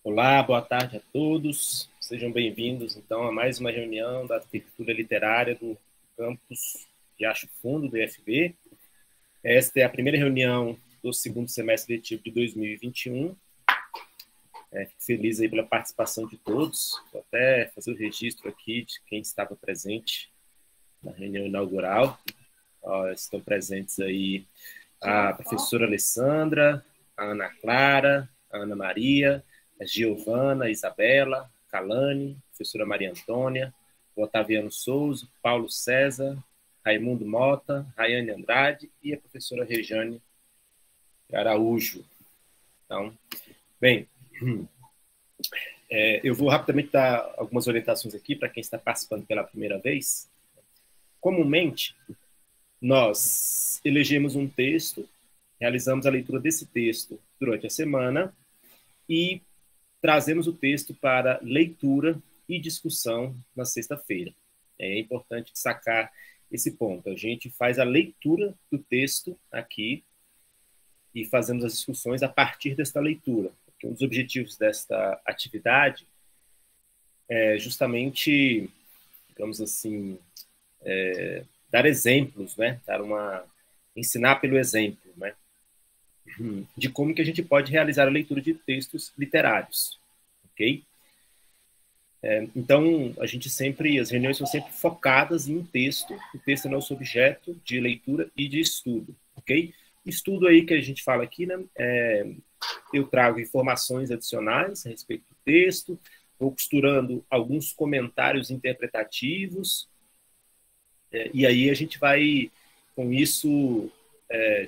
Olá, boa tarde a todos. Sejam bem-vindos, então, a mais uma reunião da Arquitetura Literária do campus Riacho Fundo, do IFB. Esta é a primeira reunião do segundo semestre letivo de 2021. Fico feliz aí pela participação de todos. Vou até fazer o registro aqui de quem estava presente na reunião inaugural. Estão presentes aí a professora Alessandra, a Ana Clara, a Ana Maria, a Giovana, a Isabela, a Calane, a professora Maria Antônia, o Otaviano Souza, Paulo César, Raimundo Mota, Rayane Andrade e a professora Rejane Araújo. Então, bem, eu vou rapidamente dar algumas orientações aqui para quem está participando pela primeira vez. Comumente, nós elegemos um texto, realizamos a leitura desse texto durante a semana e trazemos o texto para leitura e discussão na sexta-feira. É importante destacar esse ponto. A gente faz a leitura do texto aqui e fazemos as discussões a partir desta leitura. Porque um dos objetivos desta atividade é justamente, digamos assim, dar exemplos, né? Ensinar pelo exemplo, né? De como que a gente pode realizar a leitura de textos literários, ok? Então, as reuniões são sempre focadas em um texto, o texto é nosso objeto de leitura e de estudo, ok? Estudo aí que a gente fala aqui, né? Eu trago informações adicionais a respeito do texto, vou costurando alguns comentários interpretativos, e aí a gente vai, com isso,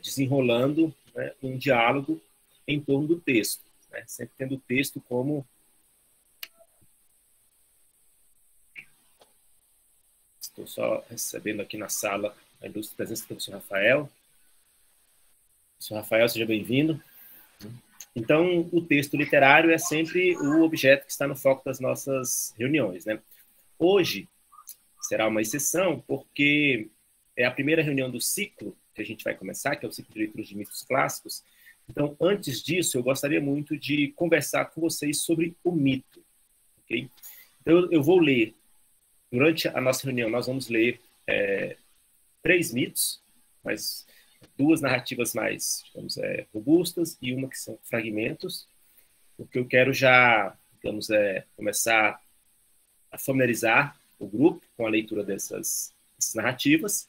desenrolando, né, um diálogo em torno do texto, né, sempre tendo o texto como... Estou só recebendo aqui na sala a ilustre presença do professor Rafael. Professor Rafael, seja bem-vindo. Então, o texto literário é sempre o objeto que está no foco das nossas reuniões, né? Hoje será uma exceção, porque é a primeira reunião do ciclo que a gente vai começar, que é o ciclo de leituras de mitos clássicos. Então, antes disso, eu gostaria muito de conversar com vocês sobre o mito, ok? Então, eu vou ler, durante a nossa reunião, nós vamos ler 3 mitos, mas 2 narrativas mais, digamos, robustas e uma que são fragmentos, porque eu quero já, digamos, começar a familiarizar o grupo com a leitura dessas narrativas,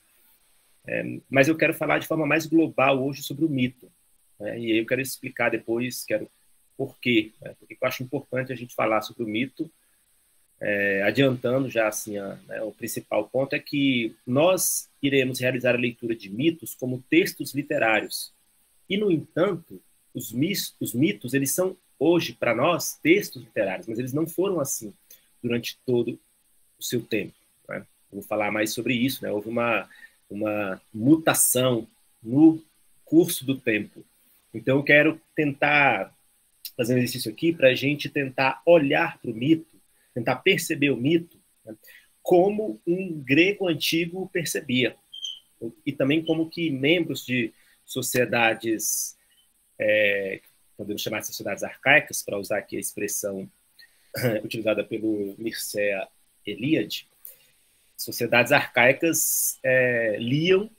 mas eu quero falar de forma mais global hoje sobre o mito, né? E aí eu quero explicar depois, por quê, né? Porque eu acho importante a gente falar sobre o mito, adiantando já assim, né, o principal ponto é que nós iremos realizar a leitura de mitos como textos literários. E, no entanto, os mitos, eles são hoje, para nós, textos literários, mas eles não foram assim durante todo o seu tempo, né? Eu vou falar mais sobre isso, né? Houve uma mutação no curso do tempo. Então, eu quero tentar fazer um exercício aqui para a gente tentar olhar para o mito, tentar perceber o mito, né, como um grego antigo percebia, e também como que membros de sociedades, podemos chamar de sociedades arcaicas, para usar aqui a expressão utilizada pelo Mircea Eliade, sociedades arcaicas liam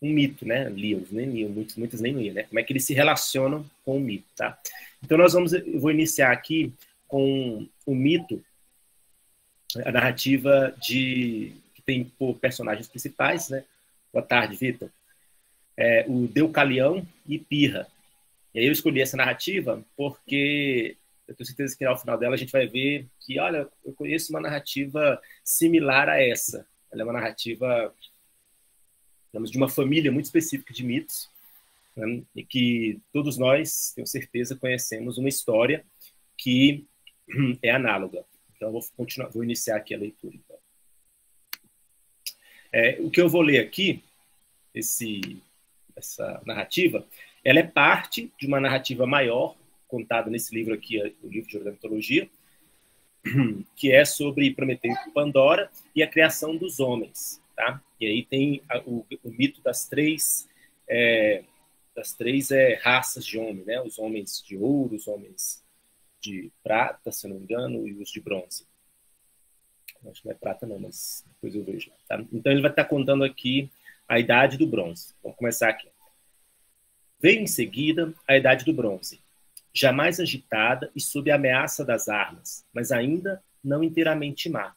um mito, né? Muitos nem liam, né? Como é que eles se relacionam com o mito, tá? Então eu vou iniciar aqui com o mito, a narrativa que tem por personagens principais, né? Boa tarde, Vitor. O Deucalião e Pirra. E aí eu escolhi essa narrativa porque eu tenho certeza que ao final dela a gente vai ver que, olha, eu conheço uma narrativa similar a essa. Ela é uma narrativa, digamos, de uma família muito específica de mitos, né? E que todos nós, tenho certeza, conhecemos uma história que é análoga. Então, vou iniciar aqui a leitura. Então. O que eu vou ler aqui, essa narrativa, ela é parte de uma narrativa maior, contada nesse livro aqui, o livro de Jordã Mitologia, que é sobre Prometeu e Pandora e a criação dos homens, tá? E aí tem o mito das três raças de homem, né? Os homens de ouro, os homens de prata, se eu não me engano, e os de bronze. Acho que não é prata não, mas depois eu vejo. Tá? Então ele vai estar contando aqui a idade do bronze. Vamos começar aqui. Veio em seguida a idade do bronze, jamais agitada e sob a ameaça das armas, mas ainda não inteiramente má.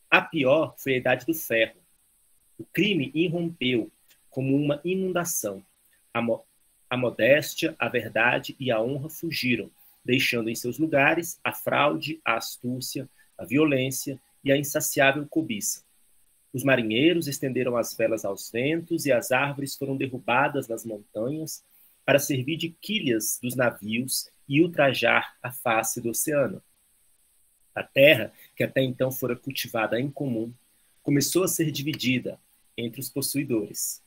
A pior foi a idade do ferro. O crime irrompeu como uma inundação. A modéstia, a verdade e a honra fugiram, deixando em seus lugares a fraude, a astúcia, a violência e a insaciável cobiça. Os marinheiros estenderam as velas aos ventos e as árvores foram derrubadas nas montanhas para servir de quilhas dos navios e ultrajar a face do oceano. A terra, que até então fora cultivada em comum, começou a ser dividida entre os possuidores.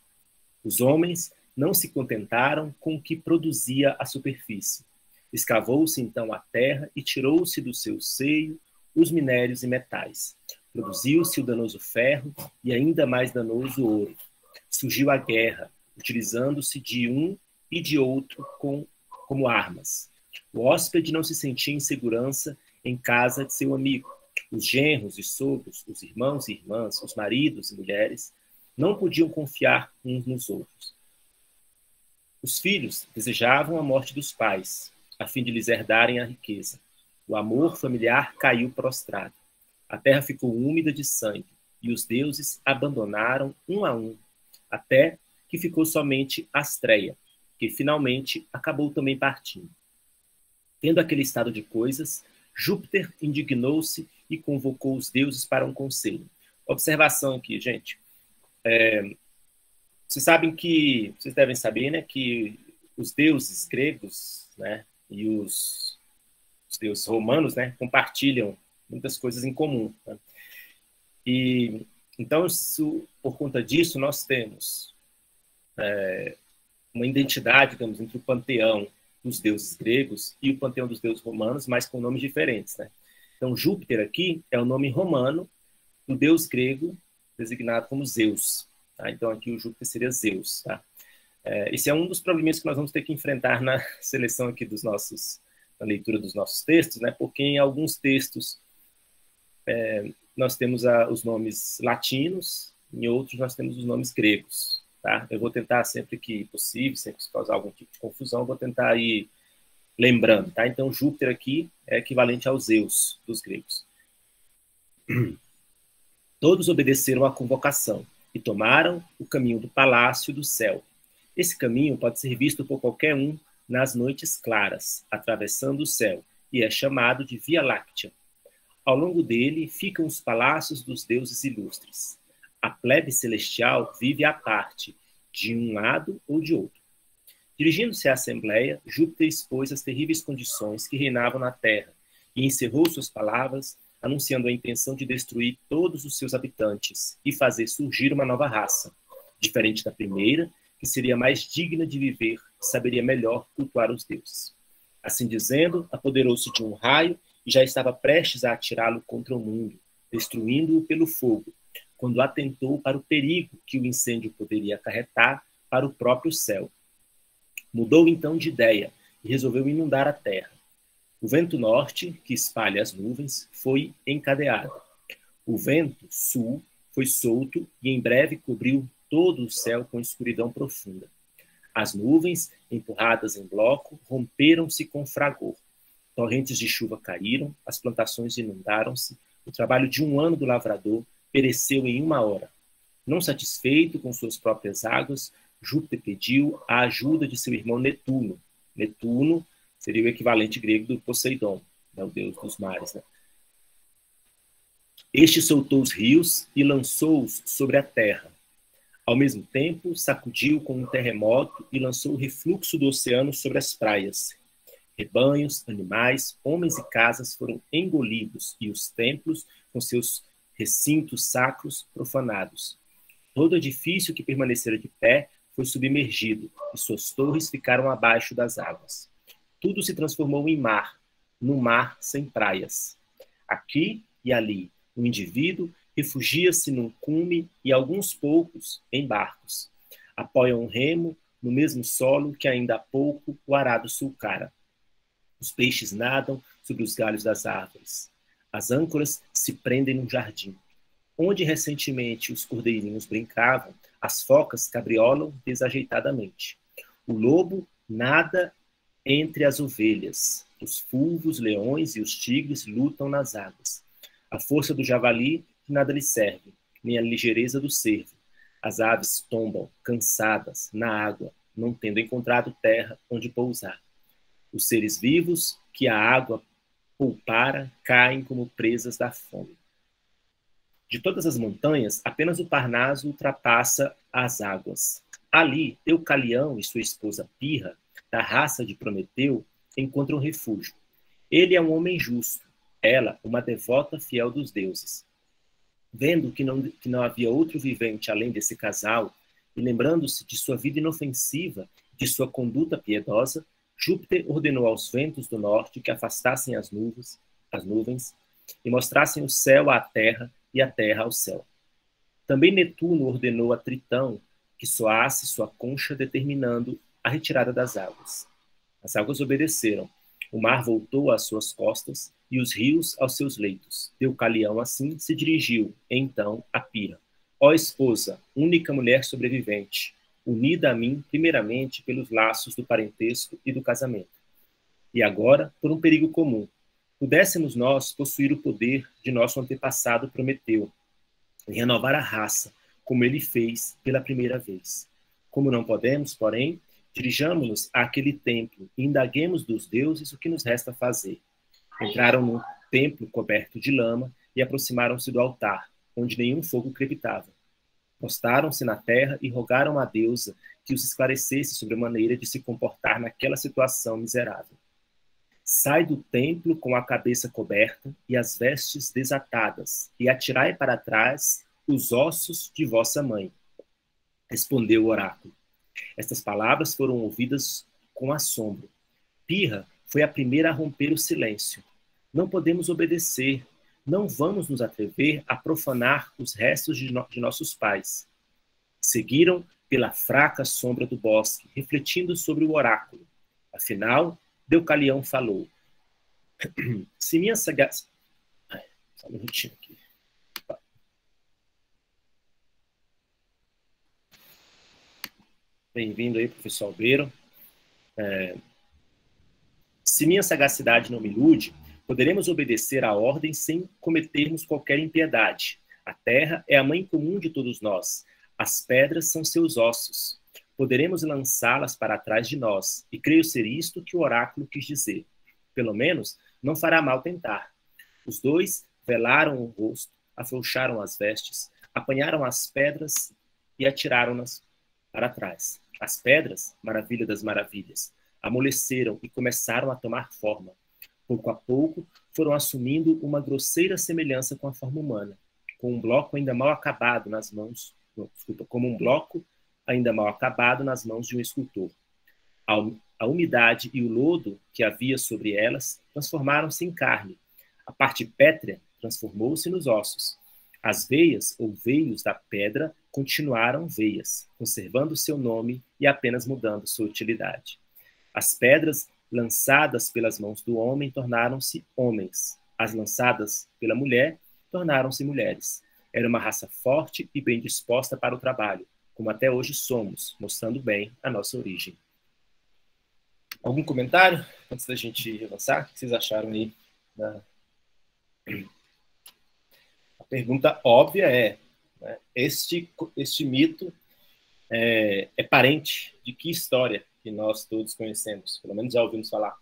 Os homens não se contentaram com o que produzia a superfície. Escavou-se então a terra e tirou-se do seu seio os minérios e metais. Produziu-se o danoso ferro e ainda mais danoso ouro. Surgiu a guerra, utilizando-se de um e de outro como armas. O hóspede não se sentia em segurança em casa de seu amigo. Os genros e sogros, os irmãos e irmãs, os maridos e mulheres, não podiam confiar uns nos outros. Os filhos desejavam a morte dos pais, a fim de lhes herdarem a riqueza. O amor familiar caiu prostrado. A terra ficou úmida de sangue, e os deuses abandonaram um a um, até que ficou somente Astreia, que finalmente acabou também partindo. Tendo aquele estado de coisas, Júpiter indignou-se e convocou os deuses para um conselho. Observação aqui, gente. Vocês devem saber, né, que os deuses gregos, né, e os deuses romanos, né, compartilham muitas coisas em comum. Né? E então, por conta disso, nós temos uma identidade, digamos, entre o panteão dos deuses gregos e o panteão dos deuses romanos, mas com nomes diferentes. Né? Então, Júpiter aqui é o nome romano do deus grego designado como Zeus. Tá? Então, aqui o Júpiter seria Zeus. Tá? Esse é um dos problemas que nós vamos ter que enfrentar na seleção aqui na leitura dos nossos textos, né? Porque em alguns textos nós temos os nomes latinos, em outros nós temos os nomes gregos. Tá? Eu vou tentar sempre que possível, sempre que causar algum tipo de confusão, vou tentar ir lembrando. Tá? Então, Júpiter aqui é equivalente ao Zeus dos gregos. Todos obedeceram à convocação e tomaram o caminho do palácio do céu. Esse caminho pode ser visto por qualquer um nas noites claras, atravessando o céu, e é chamado de Via Láctea. Ao longo dele ficam os palácios dos deuses ilustres. A plebe celestial vive à parte, de um lado ou de outro. Dirigindo-se à Assembleia, Júpiter expôs as terríveis condições que reinavam na Terra e encerrou suas palavras, anunciando a intenção de destruir todos os seus habitantes e fazer surgir uma nova raça, diferente da primeira, que seria mais digna de viver e saberia melhor cultuar os deuses. Assim dizendo, apoderou-se de um raio e já estava prestes a atirá-lo contra o mundo, destruindo-o pelo fogo, quando atentou para o perigo que o incêndio poderia acarretar para o próprio céu. Mudou então de ideia e resolveu inundar a terra. O vento norte, que espalha as nuvens, foi encadeado. O vento sul foi solto e em breve cobriu todo o céu com escuridão profunda. As nuvens, empurradas em bloco, romperam-se com fragor. Torrentes de chuva caíram, as plantações inundaram-se, o trabalho de um ano do lavrador pereceu em uma hora. Não satisfeito com suas próprias águas, Júpiter pediu a ajuda de seu irmão Netuno. Netuno seria o equivalente grego do Poseidon, né, o deus dos mares. Né? Este soltou os rios e lançou-os sobre a terra. Ao mesmo tempo, sacudiu com um terremoto e lançou o refluxo do oceano sobre as praias. Rebanhos, animais, homens e casas foram engolidos e os templos, com seus recintos sacros, profanados. Todo edifício que permanecera de pé foi submergido e suas torres ficaram abaixo das águas. Tudo se transformou em mar, num mar sem praias. Aqui e ali, um indivíduo refugia-se num cume e alguns poucos em barcos. Apoiam um remo no mesmo solo que ainda há pouco o arado sulcara. Os peixes nadam sobre os galhos das árvores. As âncoras se prendem num jardim. Onde recentemente os cordeirinhos brincavam, as focas cabriolam desajeitadamente. O lobo nada entre as ovelhas. Os fulvos, leões e os tigres lutam nas águas. A força do javali de nada lhe serve, nem a ligeireza do cervo. As aves tombam, cansadas, na água, não tendo encontrado terra onde pousar. Os seres vivos que a água poupara caem como presas da fome. De todas as montanhas, apenas o Parnaso ultrapassa as águas. Ali, Deucalião e sua esposa Pirra, da raça de Prometeu, encontram refúgio. Ele é um homem justo, ela, uma devota fiel dos deuses. Vendo que não havia outro vivente além desse casal, e lembrando-se de sua vida inofensiva, de sua conduta piedosa, Júpiter ordenou aos ventos do norte que afastassem as nuvens, e mostrassem o céu à terra e a terra ao céu. Também Netuno ordenou a Tritão que soasse sua concha, determinando a retirada das águas. As águas obedeceram. O mar voltou às suas costas e os rios aos seus leitos. Deucalião, assim, se dirigiu, então, a Pirra. Ó esposa, única mulher sobrevivente, unida a mim, primeiramente, pelos laços do parentesco e do casamento. E agora, por um perigo comum. Pudéssemos nós possuir o poder de nosso antepassado Prometeu, e renovar a raça, como ele fez pela primeira vez. Como não podemos, porém, dirijamo-nos àquele templo e indaguemos dos deuses o que nos resta fazer. Entraram num templo coberto de lama e aproximaram-se do altar, onde nenhum fogo crepitava. Postaram-se na terra e rogaram à deusa que os esclarecesse sobre a maneira de se comportar naquela situação miserável. Sai do templo com a cabeça coberta e as vestes desatadas, e atirai para trás os ossos de vossa mãe. Respondeu o oráculo. Estas palavras foram ouvidas com assombro. Pirra foi a primeira a romper o silêncio. Não podemos obedecer, não vamos nos atrever a profanar os restos de nossos pais. Seguiram pela fraca sombra do bosque, refletindo sobre o oráculo. Afinal, Deucalião falou. Se minha sagacidade... Só um minutinho aqui. Bem-vindo aí, professor Albeiro. Se minha sagacidade não me ilude, poderemos obedecer à ordem sem cometermos qualquer impiedade. A terra é a mãe comum de todos nós. As pedras são seus ossos. Poderemos lançá-las para trás de nós, e creio ser isto que o oráculo quis dizer. Pelo menos, não fará mal tentar. Os dois velaram o rosto, afrouxaram as vestes, apanharam as pedras e atiraram-nas para trás. As pedras, maravilha das maravilhas, amoleceram e começaram a tomar forma. Pouco a pouco, foram assumindo uma grosseira semelhança com a forma humana, com um bloco ainda mal acabado nas mãos, como um bloco ainda mal acabado nas mãos de um escultor. A umidade e o lodo que havia sobre elas transformaram-se em carne. A parte pétrea transformou-se nos ossos. As veias ou veios da pedra continuaram veias, conservando seu nome e apenas mudando sua utilidade. As pedras lançadas pelas mãos do homem tornaram-se homens. As lançadas pela mulher tornaram-se mulheres. Era uma raça forte e bem disposta para o trabalho, como até hoje somos, mostrando bem a nossa origem. Algum comentário antes da gente avançar? O que vocês acharam aí? A pergunta óbvia é, né, este mito é parente de que história que nós todos conhecemos? Pelo menos já ouvimos falar.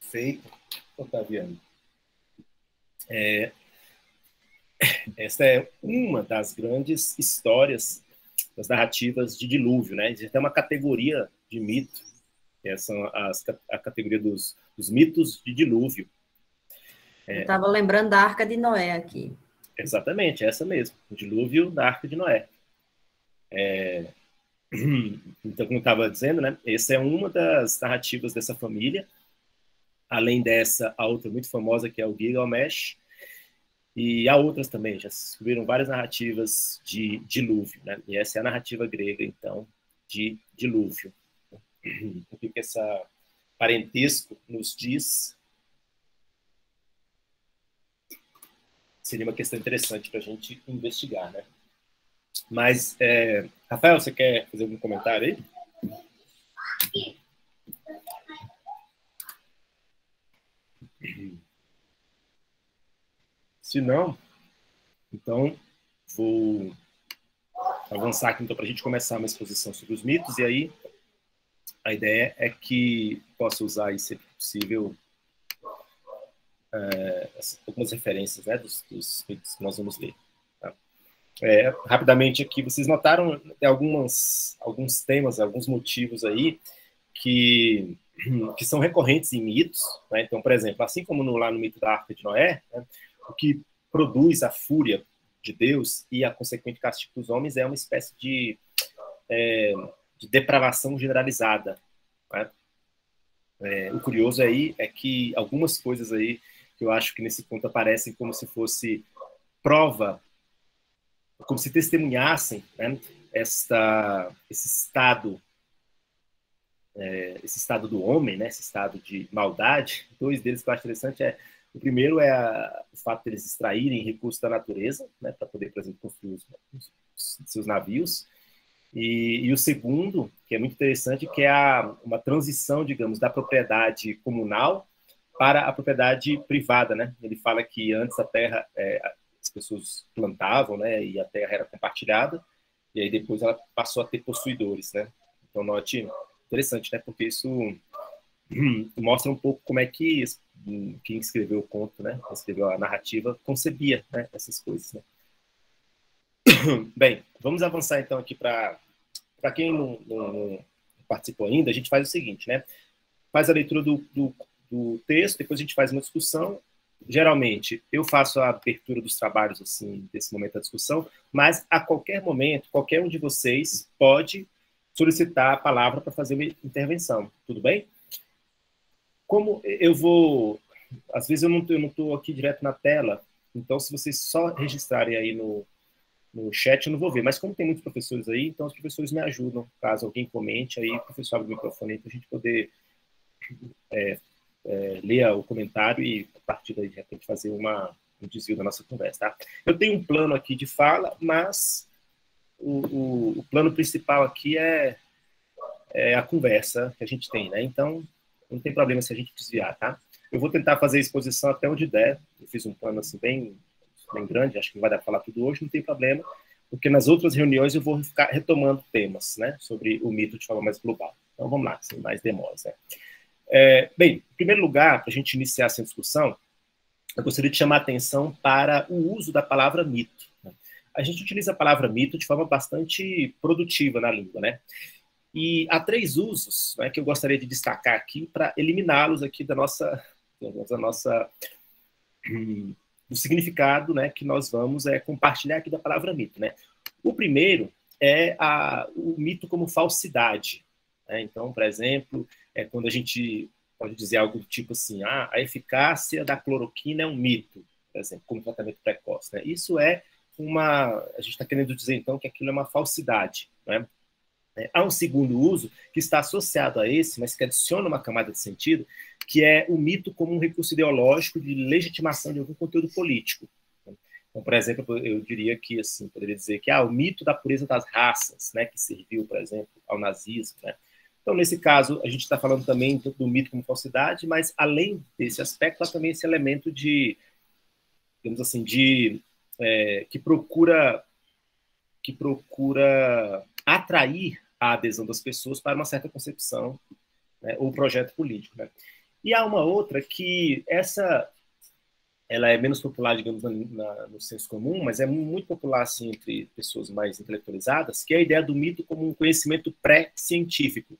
Feito, Otaviano. Esta é uma das grandes histórias das narrativas de dilúvio, né? Existe até uma categoria de mito, que é a categoria dos mitos de dilúvio. Eu estava lembrando da Arca de Noé aqui. Exatamente, essa mesmo, o dilúvio da Arca de Noé. Então, como eu estava dizendo, né? Essa é uma das narrativas dessa família. Além dessa, a outra muito famosa, que é o Gilgamesh. E há outras também, já descobriram várias narrativas de dilúvio, né? E essa é a narrativa grega, então, de dilúvio. O que esse parentesco nos diz? Seria uma questão interessante para a gente investigar, né? Mas, Rafael, você quer fazer algum comentário aí? Se não, então vou avançar aqui então, para a gente começar uma exposição sobre os mitos, e aí a ideia é que possa usar aí, sempre possível, algumas referências, né, dos mitos que nós vamos ler. Tá? Rapidamente aqui, vocês notaram alguns temas, alguns motivos aí que são recorrentes em mitos, né? Então, por exemplo, assim como lá no mito da Arca de Noé, né, o que produz a fúria de Deus e a consequente castigo dos homens é uma espécie de depravação generalizada. Né? O curioso aí é que algumas coisas aí que eu acho que nesse ponto aparecem como se fosse prova, como se testemunhassem, né, esse estado do homem, né, esse estado de maldade. Dois deles que eu acho interessante o primeiro é o fato de eles extraírem recursos da natureza, né, para poder, por exemplo, construir os seus navios. E o segundo, que é muito interessante, que é uma transição, digamos, da propriedade comunal para a propriedade privada, né? Ele fala que antes a terra, as pessoas plantavam, né, e a terra era compartilhada, e aí depois ela passou a ter possuidores, né? Então, note, interessante, né? Porque isso mostra um pouco como é que quem escreveu o conto, né, quem escreveu a narrativa, concebia, né, essas coisas, né? Bem, vamos avançar então aqui para quem não participou ainda. A gente faz o seguinte, né? Faz a leitura do texto, depois a gente faz uma discussão. Geralmente, eu faço a abertura dos trabalhos, assim, desse momento da discussão, mas a qualquer momento, qualquer um de vocês pode solicitar a palavra para fazer uma intervenção. Tudo bem? Como eu vou... Às vezes eu não estou aqui direto na tela, então se vocês só registrarem aí no chat, eu não vou ver, mas como tem muitos professores aí, então os professores me ajudam, caso alguém comente, aí o professor abre o microfone aí para a gente poder ler o comentário e, a partir daí, de repente, fazer um desvio da nossa conversa, tá? Eu tenho um plano aqui de fala, mas o plano principal aqui é a conversa que a gente tem, né? Então, não tem problema se a gente desviar, tá? Eu vou tentar fazer a exposição até onde der. Eu fiz um plano, assim, bem grande, acho que não vai dar para falar tudo hoje, não tem problema, porque nas outras reuniões eu vou ficar retomando temas, né, sobre o mito de forma mais global. Então, vamos lá, sem mais demoras, né? Bem, em primeiro lugar, para a gente iniciar essa discussão, eu gostaria de chamar a atenção para o uso da palavra mito. Né? A gente utiliza a palavra mito de forma bastante produtiva na língua, né? E há 3 usos, né, que eu gostaria de destacar aqui para eliminá-los aqui do significado, né, que nós vamos compartilhar aqui da palavra mito, né? O primeiro é o mito como falsidade, né? Então, por exemplo, quando a gente pode dizer algo do tipo assim, a eficácia da cloroquina é um mito, por exemplo, como tratamento precoce, né? Isso a gente está querendo dizer então que aquilo é uma falsidade, né? Há um segundo uso que está associado a esse, mas que adiciona uma camada de sentido, que é o mito como um recurso ideológico de legitimação de algum conteúdo político. Então, por exemplo, eu diria que, assim, poderia dizer que o mito da pureza das raças, né, que serviu, por exemplo, ao nazismo, né? Então, nesse caso, a gente está falando também do mito como falsidade, mas, além desse aspecto, há também esse elemento de, digamos assim, que procura atrair a adesão das pessoas para uma certa concepção, né, ou projeto político, né? E há uma outra que ela é menos popular, digamos, no senso comum, mas é muito popular assim, entre pessoas mais intelectualizadas, que é a ideia do mito como um conhecimento pré-científico.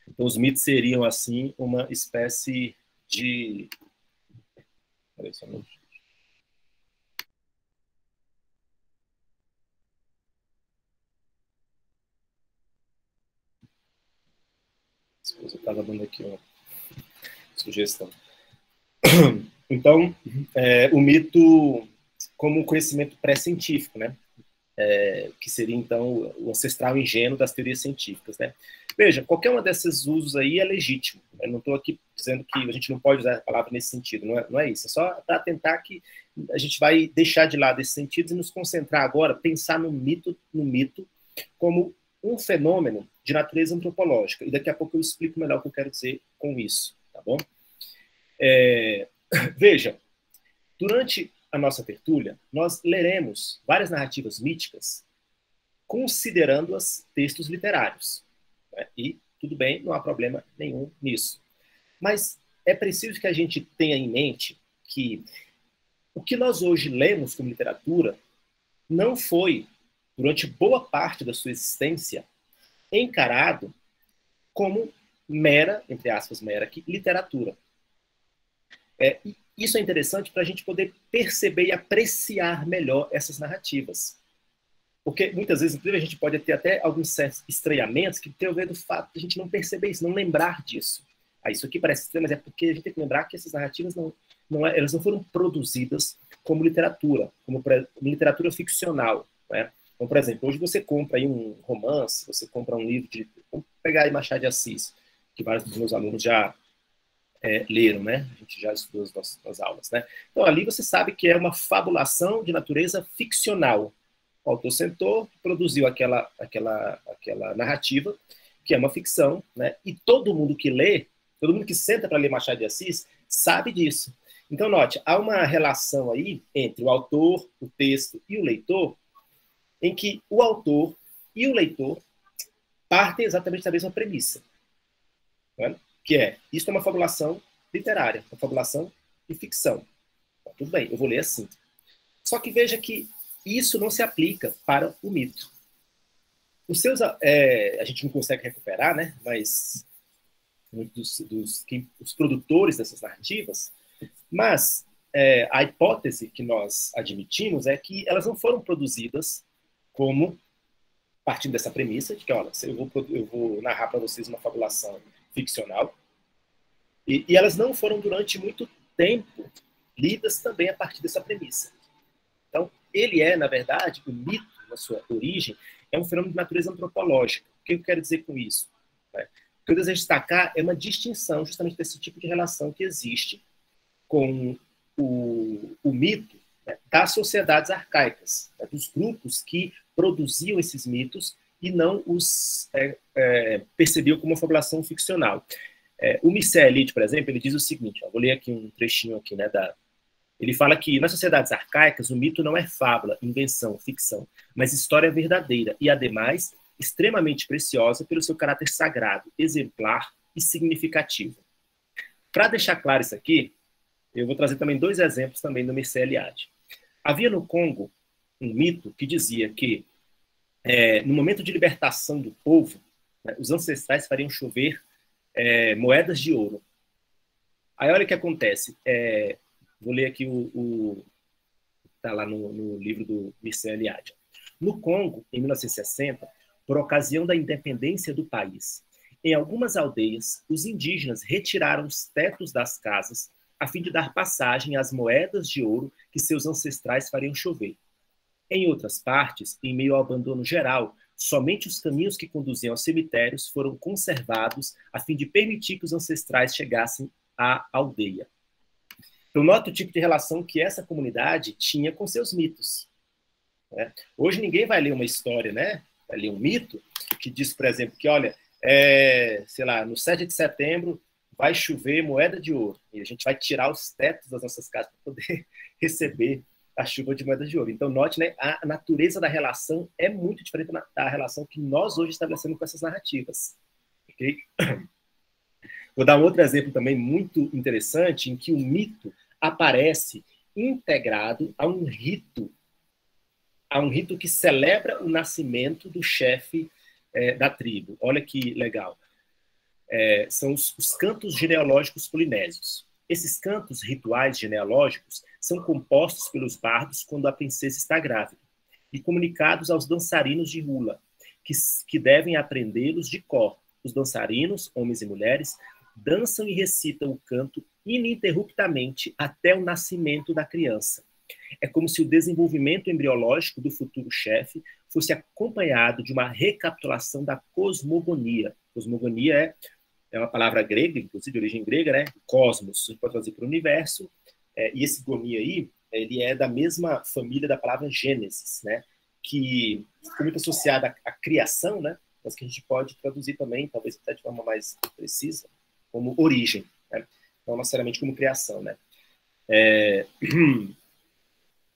Então, os mitos seriam, assim, uma espécie de... Peraí, só um minuto. Eu estava dando aqui uma sugestão. Então, o mito como um conhecimento pré-científico, né? que seria, então, o ancestral ingênuo das teorias científicas, né? Veja, qualquer um desses usos aí é legítimo. Eu não estou aqui dizendo que a gente não pode usar a palavra nesse sentido, não é isso. É só para tentar que a gente vai deixar de lado esses sentidos e nos concentrar agora, pensar no mito como um fenômeno de natureza antropológica. E daqui a pouco eu explico melhor o que eu quero dizer com isso, tá bom? Veja, durante a nossa tertúlia, nós leremos várias narrativas míticas considerando-as textos literários. Né? E tudo bem, não há problema nenhum nisso. Mas é preciso que a gente tenha em mente que o que nós hoje lemos como literatura não foi, durante boa parte da sua existência, encarado como mera, entre aspas, mera, literatura. Isso é interessante para a gente poder perceber e apreciar melhor essas narrativas. Porque muitas vezes, inclusive, a gente pode ter até alguns certos estranhamentos que tem a ver do fato de a gente não perceber isso, não lembrar disso. Isso aqui parece estranho, mas é porque a gente tem que lembrar que essas narrativas elas não foram produzidas como literatura, como literatura ficcional. Né? Então, por exemplo, hoje você compra aí um romance, você compra um livro de... Vamos pegar aí Machado de Assis, que vários dos meus alunos já leram, né? A gente já estudou nas aulas, né? Então, ali você sabe que é uma fabulação de natureza ficcional. O autor sentou, produziu aquela narrativa, que é uma ficção, né? E todo mundo que lê, todo mundo que senta para ler Machado de Assis, sabe disso. Então, note, há uma relação aí entre o autor, o texto e o leitor, em que o autor e o leitor partem exatamente da mesma premissa. Né? Que isso é uma fabulação literária, uma fabulação de ficção. Então, tudo bem, eu vou ler assim. Só que veja que isso não se aplica para o mito. A gente não consegue recuperar, né? Mas os produtores dessas narrativas, mas a hipótese que nós admitimos é que elas não foram produzidas como partindo dessa premissa de que, olha, eu vou narrar para vocês uma fabulação ficcional, e elas não foram durante muito tempo lidas também a partir dessa premissa. Então, ele na verdade, o mito, na sua origem, é um fenômeno de natureza antropológica. O que eu quero dizer com isso? O que eu desejo destacar é uma distinção justamente desse tipo de relação que existe com o mito, né, das sociedades arcaicas, né, dos grupos que produziam esses mitos e não os percebiam como uma fabulação ficcional. O Mircea Eliade, por exemplo, ele diz o seguinte, vou ler aqui um trechinho aqui, né, ele fala que nas sociedades arcaicas o mito não é fábula, invenção, ficção, mas história verdadeira e, ademais, extremamente preciosa pelo seu caráter sagrado, exemplar e significativo. Para deixar claro isso aqui, eu vou trazer também 2 exemplos também do Mircea Eliade. Havia no Congo um mito que dizia que no momento de libertação do povo, né, os ancestrais fariam chover moedas de ouro. Aí olha o que acontece. Vou ler aqui está lá no livro do Mircea Eliade. No Congo, em 1960, por ocasião da independência do país, em algumas aldeias, os indígenas retiraram os tetos das casas a fim de dar passagem às moedas de ouro que seus ancestrais fariam chover. Em outras partes, em meio ao abandono geral, somente os caminhos que conduziam aos cemitérios foram conservados a fim de permitir que os ancestrais chegassem à aldeia. Então, nota o tipo de relação que essa comunidade tinha com seus mitos. Né? Hoje ninguém vai ler uma história, né? Vai ler um mito que diz, por exemplo, que, olha, sei lá, no 7 de setembro vai chover moeda de ouro e a gente vai tirar os tetos das nossas casas para poder receber a chuva de moeda de ouro. Então, note, né, a natureza da relação é muito diferente da relação que nós hoje estabelecemos com essas narrativas. Okay? Vou dar um outro exemplo também muito interessante, em que o mito aparece integrado a um rito que celebra o nascimento do chefe da tribo. Olha que legal. São os cantos genealógicos polinésios. Esses cantos rituais genealógicos são compostos pelos bardos quando a princesa está grávida e comunicados aos dançarinos de hula, que devem aprendê-los de cor. Os dançarinos, homens e mulheres, dançam e recitam o canto ininterruptamente até o nascimento da criança, É como se o desenvolvimento embriológico do futuro chefe fosse acompanhado de uma recapitulação da cosmogonia. Cosmogonia é uma palavra grega, inclusive de origem grega, né? Cosmos, a gente pode trazer para o universo. E esse gonia aí, ele é da mesma família da palavra Gênesis, né? Que ficou muito associada à criação, né? Mas que a gente pode traduzir também, talvez até de forma mais precisa, como origem, né? Não necessariamente como criação, né?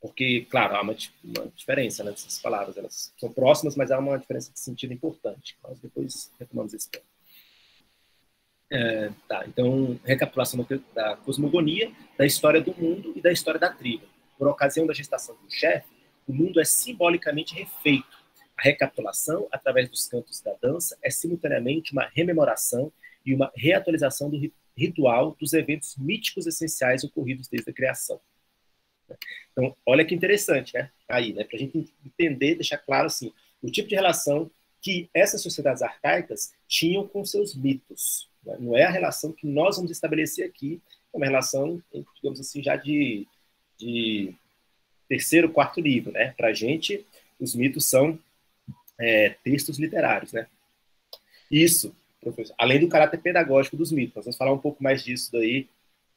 Porque, claro, há uma diferença, né, dessas palavras. Elas são próximas, mas há uma diferença de sentido importante. Nós depois retomamos esse tema. Então, recapitulação da cosmogonia, da história do mundo e da história da tribo. Por ocasião da gestação do chefe, o mundo é simbolicamente refeito. A recapitulação, através dos cantos da dança, é simultaneamente uma rememoração e uma reatualização do ritual dos eventos míticos essenciais ocorridos desde a criação. Então, olha que interessante, né? Aí, né? Para a gente entender, deixar claro assim, o tipo de relação que essas sociedades arcaicas tinham com seus mitos. Né? Não é a relação que nós vamos estabelecer aqui, é uma relação, digamos assim, já de terceiro, quarto livro, né? Para a gente, os mitos são textos literários, né? Isso, professor, além do caráter pedagógico dos mitos. Nós vamos falar um pouco mais disso daí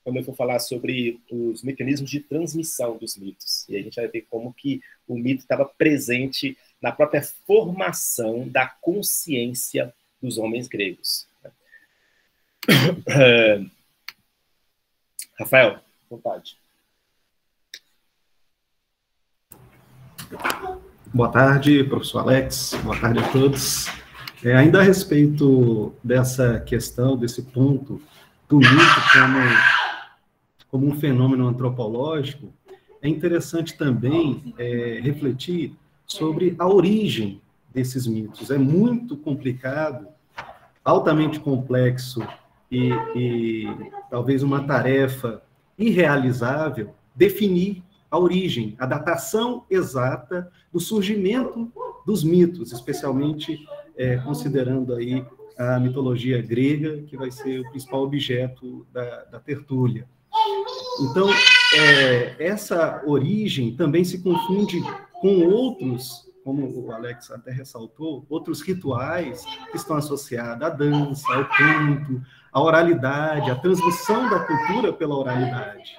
quando eu for falar sobre os mecanismos de transmissão dos mitos. E a gente vai ver como que o mito estava presente na própria formação da consciência dos homens gregos. Rafael, vontade. Boa tarde, professor Alex. Boa tarde a todos. Ainda a respeito dessa questão, desse ponto do mito como um fenômeno antropológico, é interessante também refletir sobre a origem desses mitos. É muito complicado, altamente complexo e talvez uma tarefa irrealizável definir a origem, a datação exata do surgimento dos mitos, especialmente considerando aí a mitologia grega, que vai ser o principal objeto da tertúlia. Então, essa origem também se confunde com outros, como o Alex até ressaltou, outros rituais que estão associados à dança, ao canto, à oralidade, à transmissão da cultura pela oralidade.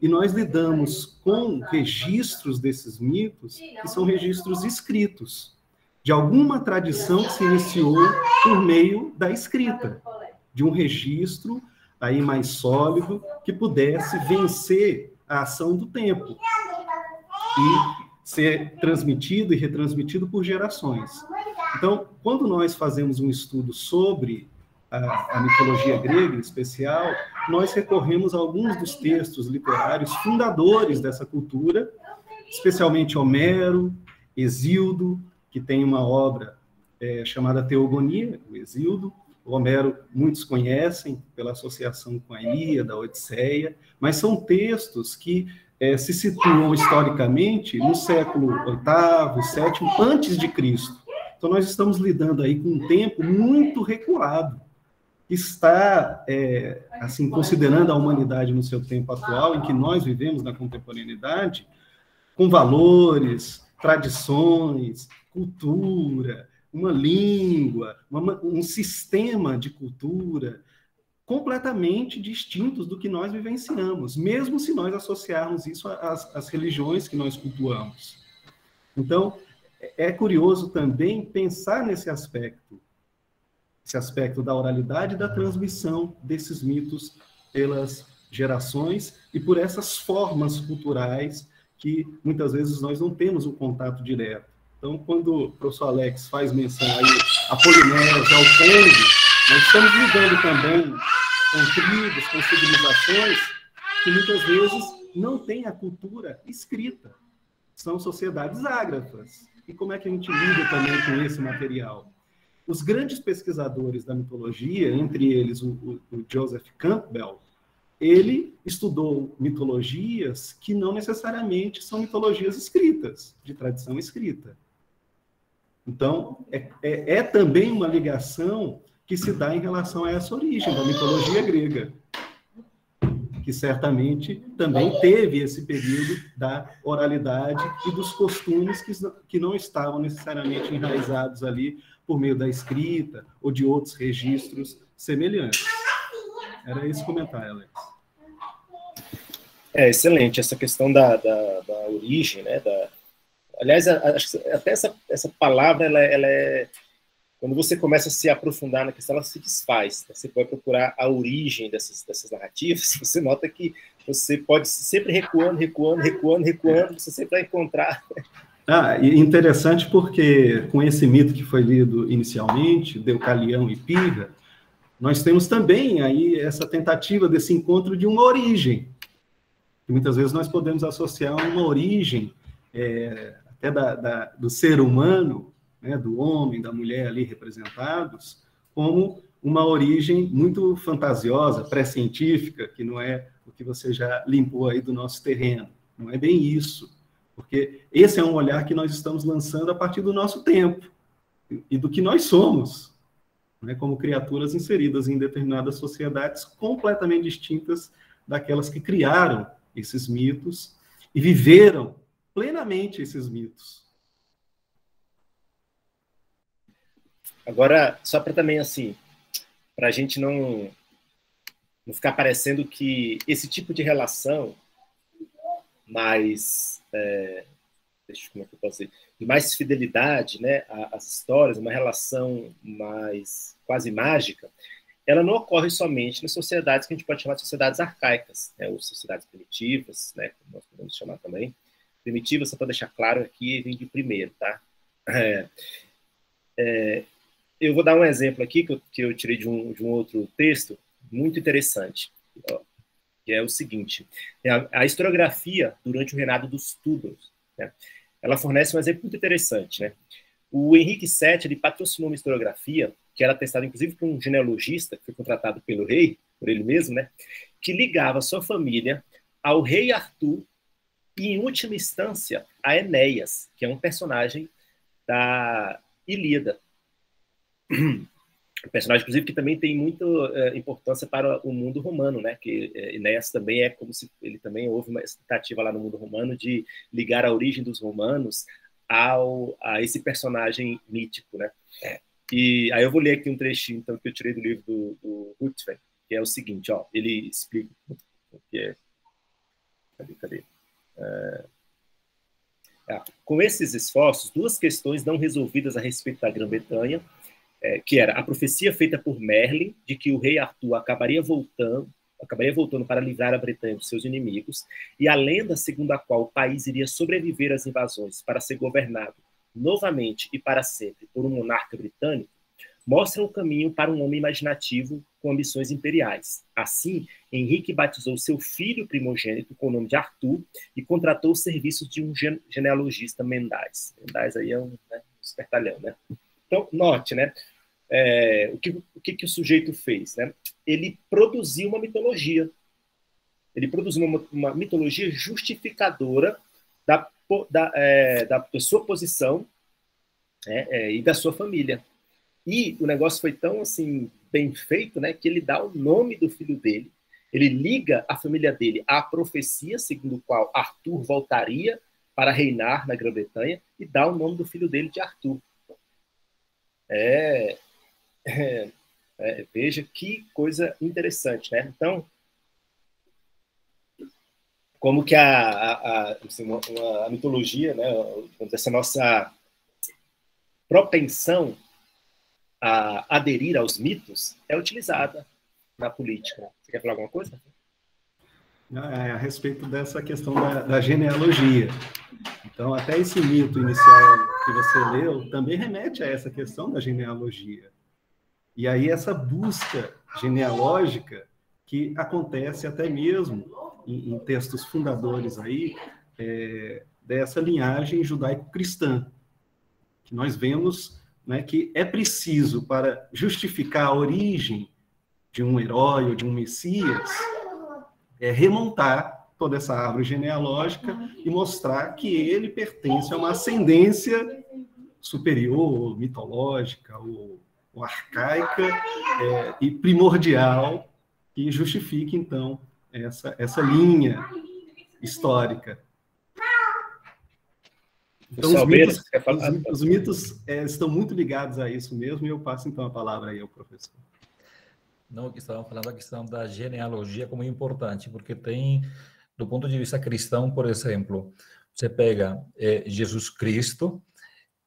E nós lidamos com registros desses mitos, que são registros escritos, de alguma tradição que se iniciou por meio da escrita, de um registro aí mais sólido, que pudesse vencer a ação do tempo e ser transmitido e retransmitido por gerações. Então, quando nós fazemos um estudo sobre a mitologia grega, em especial, nós recorremos a alguns dos textos literários fundadores dessa cultura, especialmente Homero, Hesíodo, que tem uma obra chamada Teogonia, o Hesíodo. O Homero, muitos conhecem pela associação com a Ilíada, a Odisseia, mas são textos que se situam historicamente no século VIII, VII, antes de Cristo. Então, nós estamos lidando aí com um tempo muito recuado, que está, assim, considerando a humanidade no seu tempo atual, em que nós vivemos na contemporaneidade, com valores, tradições, cultura, uma língua, um sistema de cultura completamente distintos do que nós vivenciamos, mesmo se nós associarmos isso às religiões que nós cultuamos. Então, é curioso também pensar nesse aspecto, esse aspecto da oralidade e da transmissão desses mitos pelas gerações e por essas formas culturais que muitas vezes nós não temos um contato direto. Então, quando o professor Alex faz menção aí à Polinésia, ao Congo, nós estamos lidando também com tribos, com civilizações que muitas vezes não têm a cultura escrita. São sociedades ágrafas. E como é que a gente lida também com esse material? Os grandes pesquisadores da mitologia, entre eles o Joseph Campbell, ele estudou mitologias que não necessariamente são mitologias escritas, de tradição escrita. Então, é também uma ligação que se dá em relação a essa origem da mitologia grega, que certamente também teve esse período da oralidade e dos costumes que não estavam necessariamente enraizados ali por meio da escrita ou de outros registros semelhantes. Era esse comentário, Alex. Excelente, essa questão da origem, né? Aliás, acho que até essa palavra, ela é... Quando você começa a se aprofundar na questão, ela se desfaz. Né? Você pode procurar a origem dessas narrativas, você nota que você pode sempre recuando, você sempre vai encontrar. E interessante porque, com esse mito que foi lido inicialmente, Deucalião e Pirra, nós temos também aí essa tentativa desse encontro de uma origem. E muitas vezes nós podemos associar uma origem até do ser humano, né, do homem, da mulher ali representados, como uma origem muito fantasiosa, pré-científica, que não é o que você já limpou aí do nosso terreno. Não é bem isso, porque esse é um olhar que nós estamos lançando a partir do nosso tempo e do que nós somos, né, como criaturas inseridas em determinadas sociedades completamente distintas daquelas que criaram esses mitos e viveram plenamente esses mitos. Agora, só para também, assim, para a gente não ficar parecendo que esse tipo de relação mais, como é que eu posso dizer, de mais fidelidade, né, às histórias, uma relação mais quase mágica, ela não ocorre somente nas sociedades que a gente pode chamar de sociedades arcaicas, né, ou sociedades primitivas, né, como nós podemos chamar também. Primitivas, só para deixar claro aqui, vem de primeiro, tá? Eu vou dar um exemplo aqui que eu tirei de um outro texto muito interessante, que é o seguinte: a historiografia durante o reinado dos Tudors, né, ela fornece um exemplo muito interessante, né? O Henrique VII, ele patrocinou uma historiografia que era testada inclusive por um genealogista que foi contratado pelo rei, por ele mesmo, né, que ligava sua família ao rei Arthur e, em última instância, a Enéas, que é um personagem da Ilíada. Um personagem, inclusive, que também tem muita importância para o mundo romano, né? Que Enéas também é como se ele também houve uma tentativa lá no mundo romano de ligar a origem dos romanos a esse personagem mítico, né? E aí eu vou ler aqui um trechinho então, que eu tirei do livro do Huitfeldt, que é o seguinte, ó, ele explica o que é. Cadê? Com esses esforços, duas questões não resolvidas a respeito da Grã-Bretanha, que era a profecia feita por Merlin de que o rei Arthur acabaria voltando para livrar a Bretanha dos seus inimigos, e a lenda segundo a qual o país iria sobreviver às invasões para ser governado novamente e para sempre por um monarca britânico, mostram o caminho para um homem imaginativo com ambições imperiais. Assim, Henrique batizou seu filho primogênito com o nome de Arthur e contratou os serviços de um genealogista Mendais. Mendais aí é um espertalhão, né? Então, note, né? O que o sujeito fez, né? Ele produziu uma mitologia. Ele produziu uma mitologia justificadora da sua posição, e da sua família. E o negócio foi tão assim bem feito, né, que ele dá o nome do filho dele, ele liga a família dele à profecia segundo a qual Arthur voltaria para reinar na Grã-Bretanha e dá o nome do filho dele de Arthur. Veja que coisa interessante, né? Então, como que a mitologia, né, essa nossa propensão a aderir aos mitos é utilizada na política. Você quer falar alguma coisa? A respeito dessa questão da genealogia. Então, até esse mito inicial que você leu também remete a essa questão da genealogia. E aí essa busca genealógica que acontece até mesmo em textos fundadores aí, dessa linhagem judaico-cristã, que nós vemos, né, que é preciso, para justificar a origem de um herói ou de um Messias, remontar toda essa árvore genealógica e mostrar que ele pertence a uma ascendência superior, mitológica ou arcaica e primordial, que justifique, então, essa linha histórica. Então, os mitos estão muito ligados a isso mesmo, e eu passo, então, a palavra aí ao professor. Não, que estavam falando a questão da genealogia como importante, porque tem, do ponto de vista cristão, por exemplo, você pega Jesus Cristo,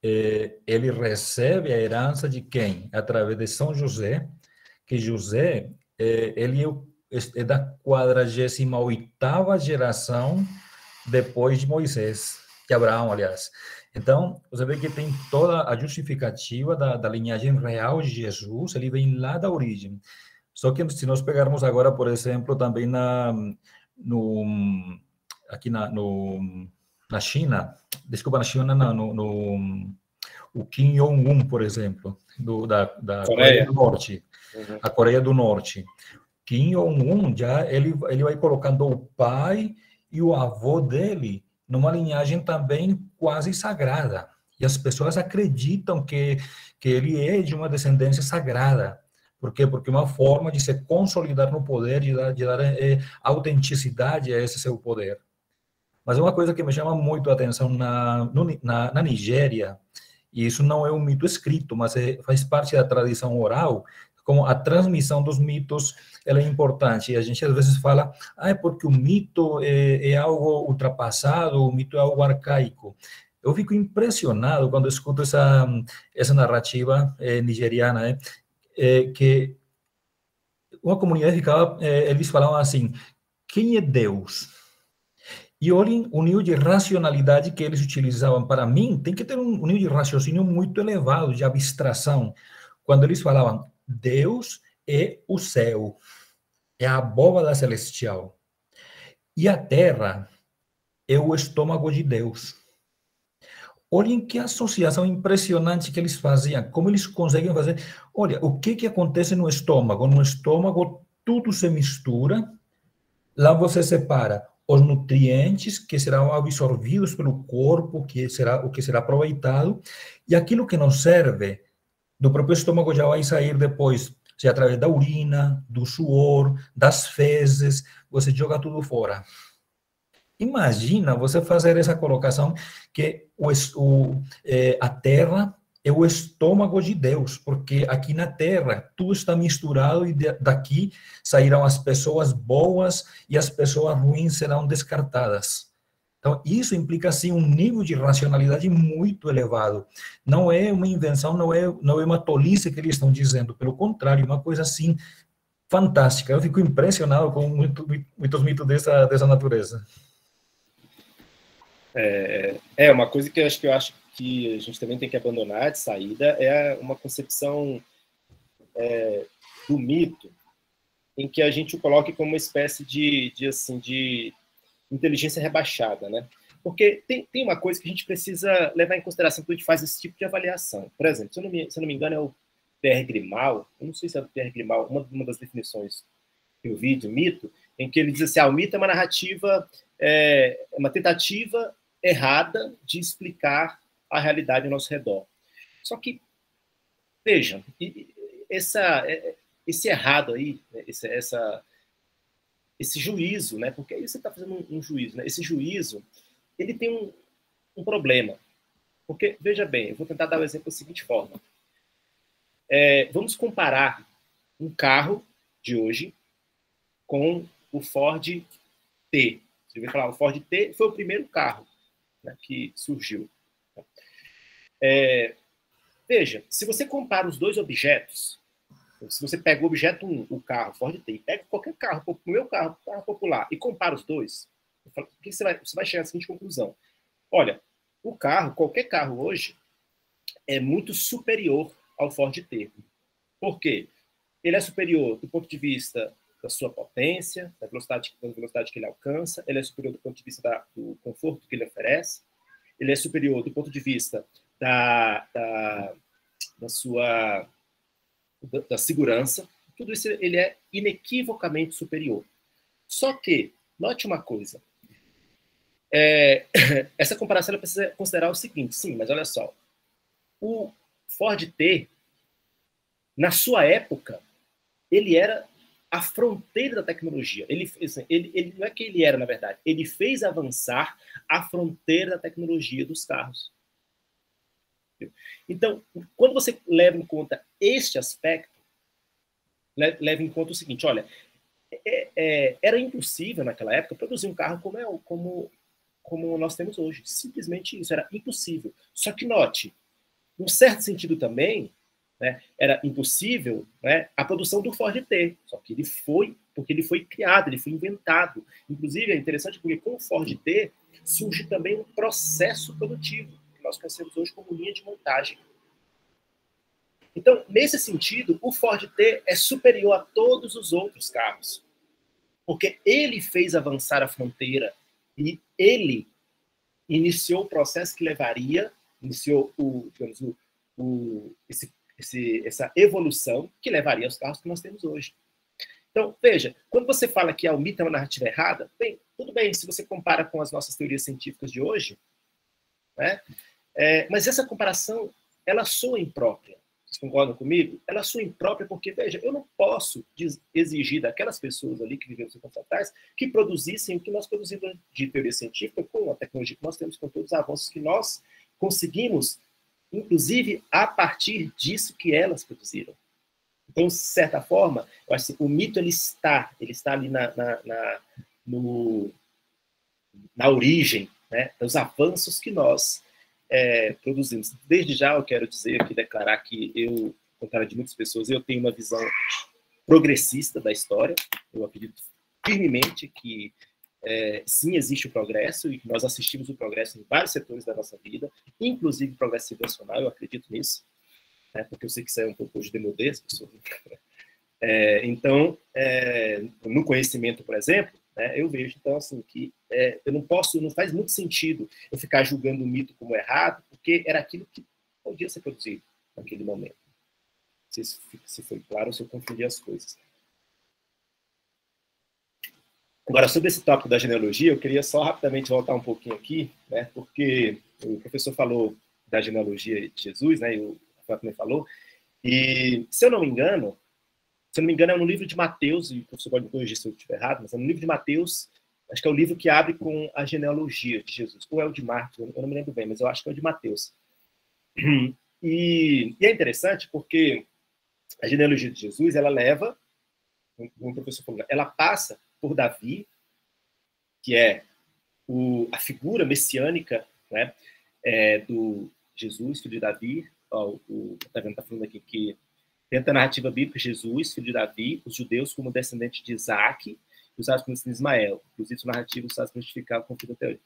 ele recebe a herança de quem? Através de São José, que José, ele é da 48ª geração depois de Moisés, de Abraão, aliás. Então, você vê que tem toda a justificativa da linhagem real de Jesus, ele vem lá da origem. Só que se nós pegarmos agora, por exemplo, também aqui na China, desculpa, na China, o Kim Jong-un, por exemplo, da Coreia do Norte, a Coreia do Norte. Kim Jong-un, ele vai colocando o pai e o avô dele numa linhagem também quase sagrada. E as pessoas acreditam que ele é de uma descendência sagrada. Por quê? Porque é uma forma de se consolidar no poder, de dar autenticidade a esse seu poder. Mas uma coisa que me chama muito a atenção na Nigéria, e isso não é um mito escrito, mas faz parte da tradição oral, como a transmissão dos mitos, ela é importante. E a gente às vezes fala, é porque o mito é algo ultrapassado, o mito é algo arcaico. Eu fico impressionado quando escuto essa narrativa nigeriana, que uma comunidade ficava, eles falavam assim, quem é Deus? E olhem o nível de racionalidade que eles utilizavam. Para mim, tem que ter um nível de raciocínio muito elevado, de abstração. Quando eles falavam, Deus é o céu, é a abóbada celestial. E a terra é o estômago de Deus. Olhem que associação impressionante que eles faziam, como eles conseguem fazer. Olha, o que acontece no estômago? No estômago, tudo se mistura, lá você separa os nutrientes que serão absorvidos pelo corpo, o que será aproveitado, e aquilo que não serve, do próprio estômago já vai sair depois, seja através da urina, do suor, das fezes, você joga tudo fora. Imagina você fazer essa colocação que a terra é o estômago de Deus, porque aqui na terra tudo está misturado e daqui sairão as pessoas boas e as pessoas ruins serão descartadas. Então, isso implica, assim, um nível de racionalidade muito elevado. Não é uma invenção, não é uma tolice que eles estão dizendo, pelo contrário, uma coisa, assim, fantástica. Eu fico impressionado com muitos mitos dessa natureza. Uma coisa que eu acho que a gente também tem que abandonar de saída é uma concepção do mito em que a gente o coloque como uma espécie de inteligência rebaixada, né? Porque tem uma coisa que a gente precisa levar em consideração quando a gente faz esse tipo de avaliação. Por exemplo, se eu não me engano, é o Pierre Grimal, eu não sei se é o Pierre Grimal, uma das definições que eu vi de mito, em que ele diz assim, o mito é uma narrativa, uma tentativa errada de explicar a realidade ao nosso redor. Só que, vejam, esse errado aí, esse juízo, né? Porque aí você está fazendo um juízo, né? Esse juízo, ele tem um problema. Porque, veja bem, eu vou tentar dar o exemplo da seguinte forma. Vamos comparar um carro de hoje com o Ford T. Você vai falar, o Ford T foi o primeiro carro, né, que surgiu. Veja, se você compara os dois objetos, se você pega o objeto 1, o carro Ford T, e pega qualquer carro, o meu carro popular, e compara os dois, o que você vai chegar à seguinte conclusão. Olha, qualquer carro hoje, é muito superior ao Ford T. Por quê? Ele é superior do ponto de vista da sua potência, da velocidade que ele alcança, ele é superior do ponto de vista do conforto que ele oferece, ele é superior do ponto de vista da segurança, tudo isso ele é inequivocamente superior. Só que, note uma coisa, essa comparação ela precisa considerar o seguinte, sim, mas olha só, o Ford T, na sua época, ele era a fronteira da tecnologia. Ele não é que ele era, na verdade, ele fez avançar a fronteira da tecnologia dos carros. Então, quando você leva em conta este aspecto, leva em conta o seguinte, olha, era impossível naquela época produzir um carro como nós temos hoje. Simplesmente isso, era impossível. Só que note, num certo sentido também, né, era impossível, né, a produção do Ford T. Só que porque ele foi criado, ele foi inventado. Inclusive, é interessante porque com o Ford T surge também um processo produtivo, que nós conhecemos hoje como linha de montagem. Então, nesse sentido, o Ford T é superior a todos os outros carros, porque ele fez avançar a fronteira e ele iniciou o processo que iniciou essa evolução que levaria aos carros que nós temos hoje. Então, veja, quando você fala que o mito é uma narrativa errada, bem, tudo bem, se você compara com as nossas teorias científicas de hoje, né? Mas essa comparação, ela soa imprópria. Vocês concordam comigo? Ela soa imprópria porque, veja, eu não posso exigir daquelas pessoas ali que viveram 50 anos atrás que produzissem o que nós produzimos de teoria científica com a tecnologia que nós temos, com todos os avanços que nós conseguimos, inclusive a partir disso que elas produziram. Então, de certa forma, eu acho que o mito ele está ali na origem, né, dos avanços que nós produzimos. Desde já eu quero dizer aqui, declarar que eu, ao contrário de muitas pessoas, eu tenho uma visão progressista da história. Eu acredito firmemente que sim, existe o progresso e que nós assistimos o progresso em vários setores da nossa vida, inclusive o progresso civilizacional, eu acredito nisso, né, porque eu sei que isso é um pouco de demodê, então, no conhecimento, por exemplo, né, eu vejo, então, assim, que não faz muito sentido eu ficar julgando o mito como errado, porque era aquilo que podia ser produzido naquele momento. Não sei se foi claro ou se eu confundi as coisas. Agora, sobre esse tópico da genealogia, eu queria só rapidamente voltar um pouquinho aqui, né, porque o professor falou da genealogia de Jesus, né, e o Rafael também falou, e, se eu não me engano, é no livro de Mateus, e o professor pode me corrigir se eu estiver errado, mas é no livro de Mateus, acho que é o livro que abre com a genealogia de Jesus, ou é o de Marcos, eu não me lembro bem, mas eu acho que é o de Mateus. E é interessante porque a genealogia de Jesus, ela leva, como o professor falou, ela passa por Davi, que é a figura messiânica, né, do Jesus, filho de Davi. Está falando aqui que dentro da narrativa bíblica, Jesus, filho de Davi, os judeus como descendente de Isaac, usados como descendente de Ismael. Inclusive, essa narrativa usados para justificar o conflito teórico.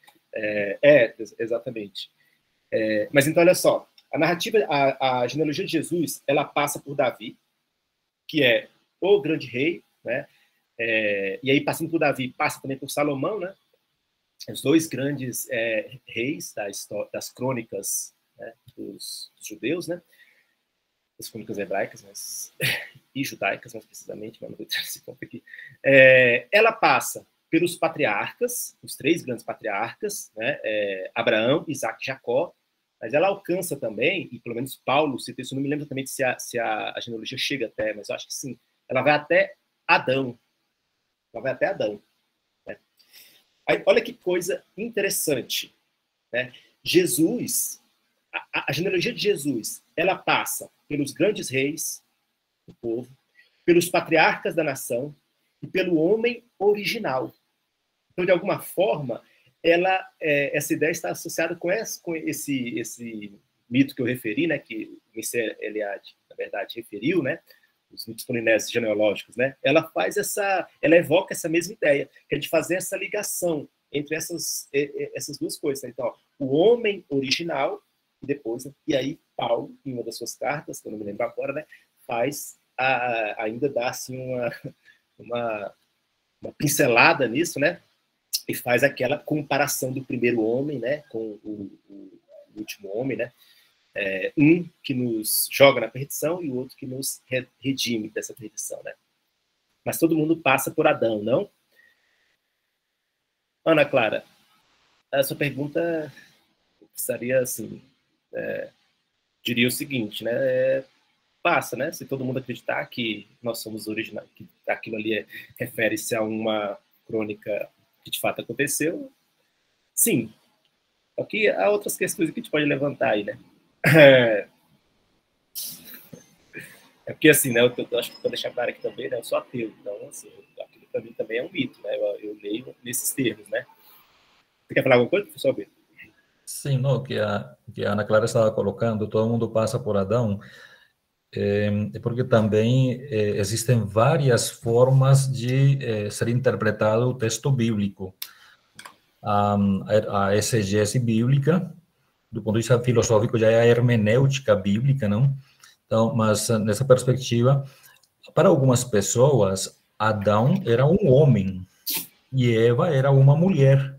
Exatamente. Mas então, olha só, a narrativa, a genealogia de Jesus, ela passa por Davi, que é o grande rei, né? E aí, passando por Davi, passa também por Salomão, né? Os dois grandes reis das crônicas, né, dos judeus, né? As crônicas hebraicas, e judaicas, mais precisamente, mas não vou entrar nesse ponto aqui. Ela passa pelos patriarcas, os três grandes patriarcas, né, Abraão, Isaac e Jacó, mas ela alcança também, e pelo menos Paulo cita isso, não me lembro exatamente se a genealogia chega até, mas eu acho que sim, ela vai até Adão. Né? Aí, olha que coisa interessante, né? Jesus, a genealogia de Jesus, ela passa pelos grandes reis do povo, pelos patriarcas da nação e pelo homem original. Então, de alguma forma, essa ideia está associada com esse mito que eu referi, né, que o Mircea Eliade, na verdade, referiu, né, os mitos polinésios genealógicos, né, ela evoca essa mesma ideia, que é de fazer essa ligação entre essas duas coisas. Né? Então, o homem original e depois, e aí Paulo, em uma das suas cartas, que eu não me lembro agora, né, ainda dá assim uma pincelada nisso, né, e faz aquela comparação do primeiro homem, né, com o último homem, né, um que nos joga na perdição e o outro que nos redime dessa perdição, né. Mas todo mundo passa por Adão, não? Ana Clara, a sua pergunta precisaria, assim, diria o seguinte, né, passa, né? Se todo mundo acreditar que nós somos originais, que aquilo ali refere-se a uma crônica que de fato aconteceu, sim. Só que há outras questões que a gente pode levantar aí, né? Porque, assim, né, eu acho que para deixar claro aqui também, né, eu sou ateu, então, assim, aquilo para mim também é um mito, né? Eu leio nesses termos, né? Você quer falar alguma coisa, professor Alberto? Sim, no, que a Ana Clara estava colocando, todo mundo passa por Adão, porque também existem várias formas de ser interpretado o texto bíblico. A exegese bíblica, do ponto de vista filosófico, já é a hermenêutica bíblica, não? Então, mas nessa perspectiva, para algumas pessoas, Adão era um homem e Eva era uma mulher.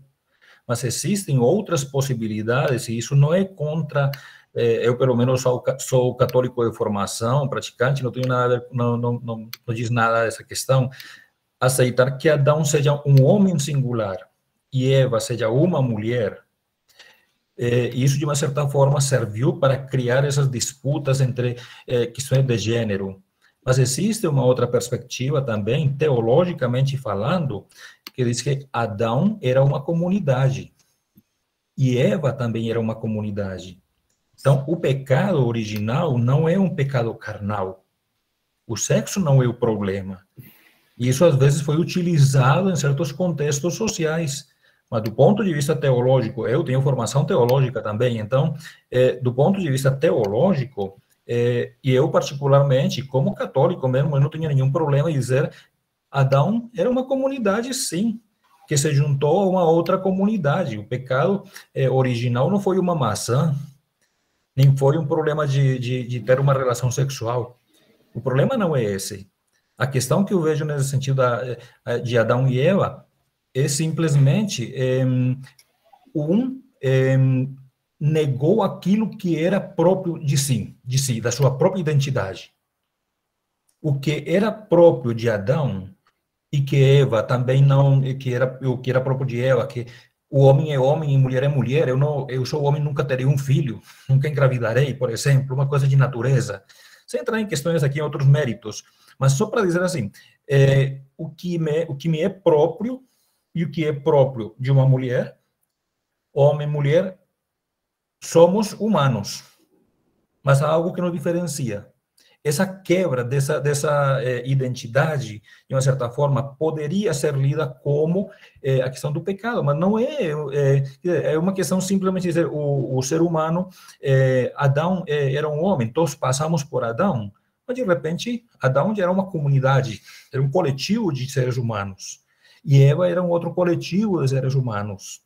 Mas existem outras possibilidades, e isso não é contra, eu pelo menos sou católico de formação, praticante, não tenho nada a ver, não diz nada dessa questão, aceitar que Adão seja um homem singular e Eva seja uma mulher, isso de uma certa forma serviu para criar essas disputas entre questões de gênero. Mas existe uma outra perspectiva também, teologicamente falando, que diz que Adão era uma comunidade e Eva também era uma comunidade. Então, o pecado original não é um pecado carnal. O sexo não é o problema. Isso, às vezes, foi utilizado em certos contextos sociais. Mas, do ponto de vista teológico, eu tenho formação teológica também, então, do ponto de vista teológico, e eu, particularmente, como católico mesmo, eu não tinha nenhum problema em dizer Adão era uma comunidade, sim, que se juntou a uma outra comunidade. O pecado original não foi uma maçã, nem foi um problema de ter uma relação sexual. O problema não é esse. A questão que eu vejo nesse sentido de Adão e Eva é simplesmente negou aquilo que era próprio de si, da sua própria identidade. O que era próprio de Adão e que Eva também não, o que era próprio de Eva, que o homem é homem e mulher é mulher, eu sou homem, nunca terei um filho, nunca engravidarei, por exemplo, uma coisa de natureza. Sem entrar em questões aqui, em outros méritos, mas só para dizer assim, o que me é próprio e o que é próprio de uma mulher, homem e mulher, somos humanos, mas há algo que nos diferencia. Essa quebra dessa identidade, de uma certa forma, poderia ser lida como a questão do pecado, mas não é uma questão simplesmente de dizer o ser humano, Adão era um homem, todos passamos por Adão, mas de repente Adão já era uma comunidade, era um coletivo de seres humanos, e Eva era um outro coletivo de seres humanos.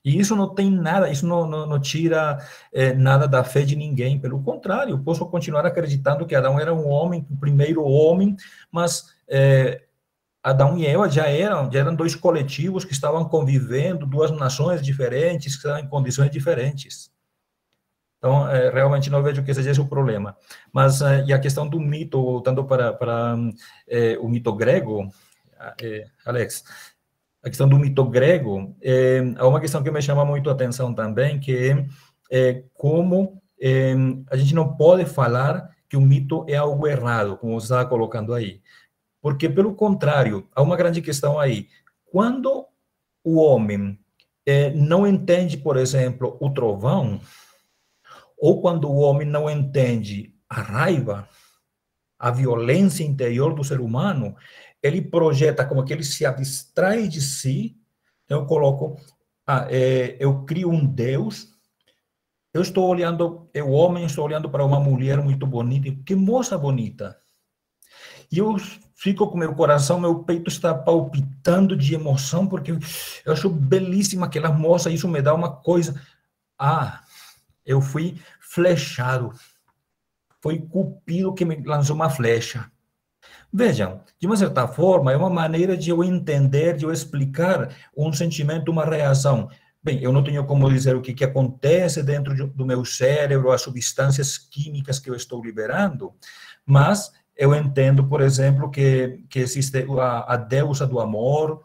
E isso não tem nada, isso não tira nada da fé de ninguém, pelo contrário, eu posso continuar acreditando que Adão era um homem, o primeiro homem, mas Adão e Eva já eram dois coletivos que estavam convivendo, duas nações diferentes, que estavam em condições diferentes. Então, realmente não vejo que seja esse o problema. Mas, e a questão do mito, voltando para o mito grego, Alex, a questão do mito grego, há uma questão que me chama muito a atenção também, que é como a gente não pode falar que o mito é algo errado, como você estava colocando aí. Porque, pelo contrário, há uma grande questão aí. Quando o homem não entende, por exemplo, o trovão, ou quando o homem não entende a raiva, a violência interior do ser humano, ele projeta como que ele se abstrai de si. Então, eu coloco, eu crio um Deus, eu estou olhando, o homem, estou olhando para uma mulher muito bonita, que moça bonita. E eu fico com meu coração, meu peito está palpitando de emoção, porque eu acho belíssima aquela moça, isso me dá uma coisa. Eu fui flechado. Foi Cupido que me lançou uma flecha. Vejam, de uma certa forma, é uma maneira de eu entender, de eu explicar um sentimento, uma reação. Bem, eu não tenho como dizer o que acontece dentro do meu cérebro, as substâncias químicas que eu estou liberando, mas eu entendo, por exemplo, que existe a deusa do amor,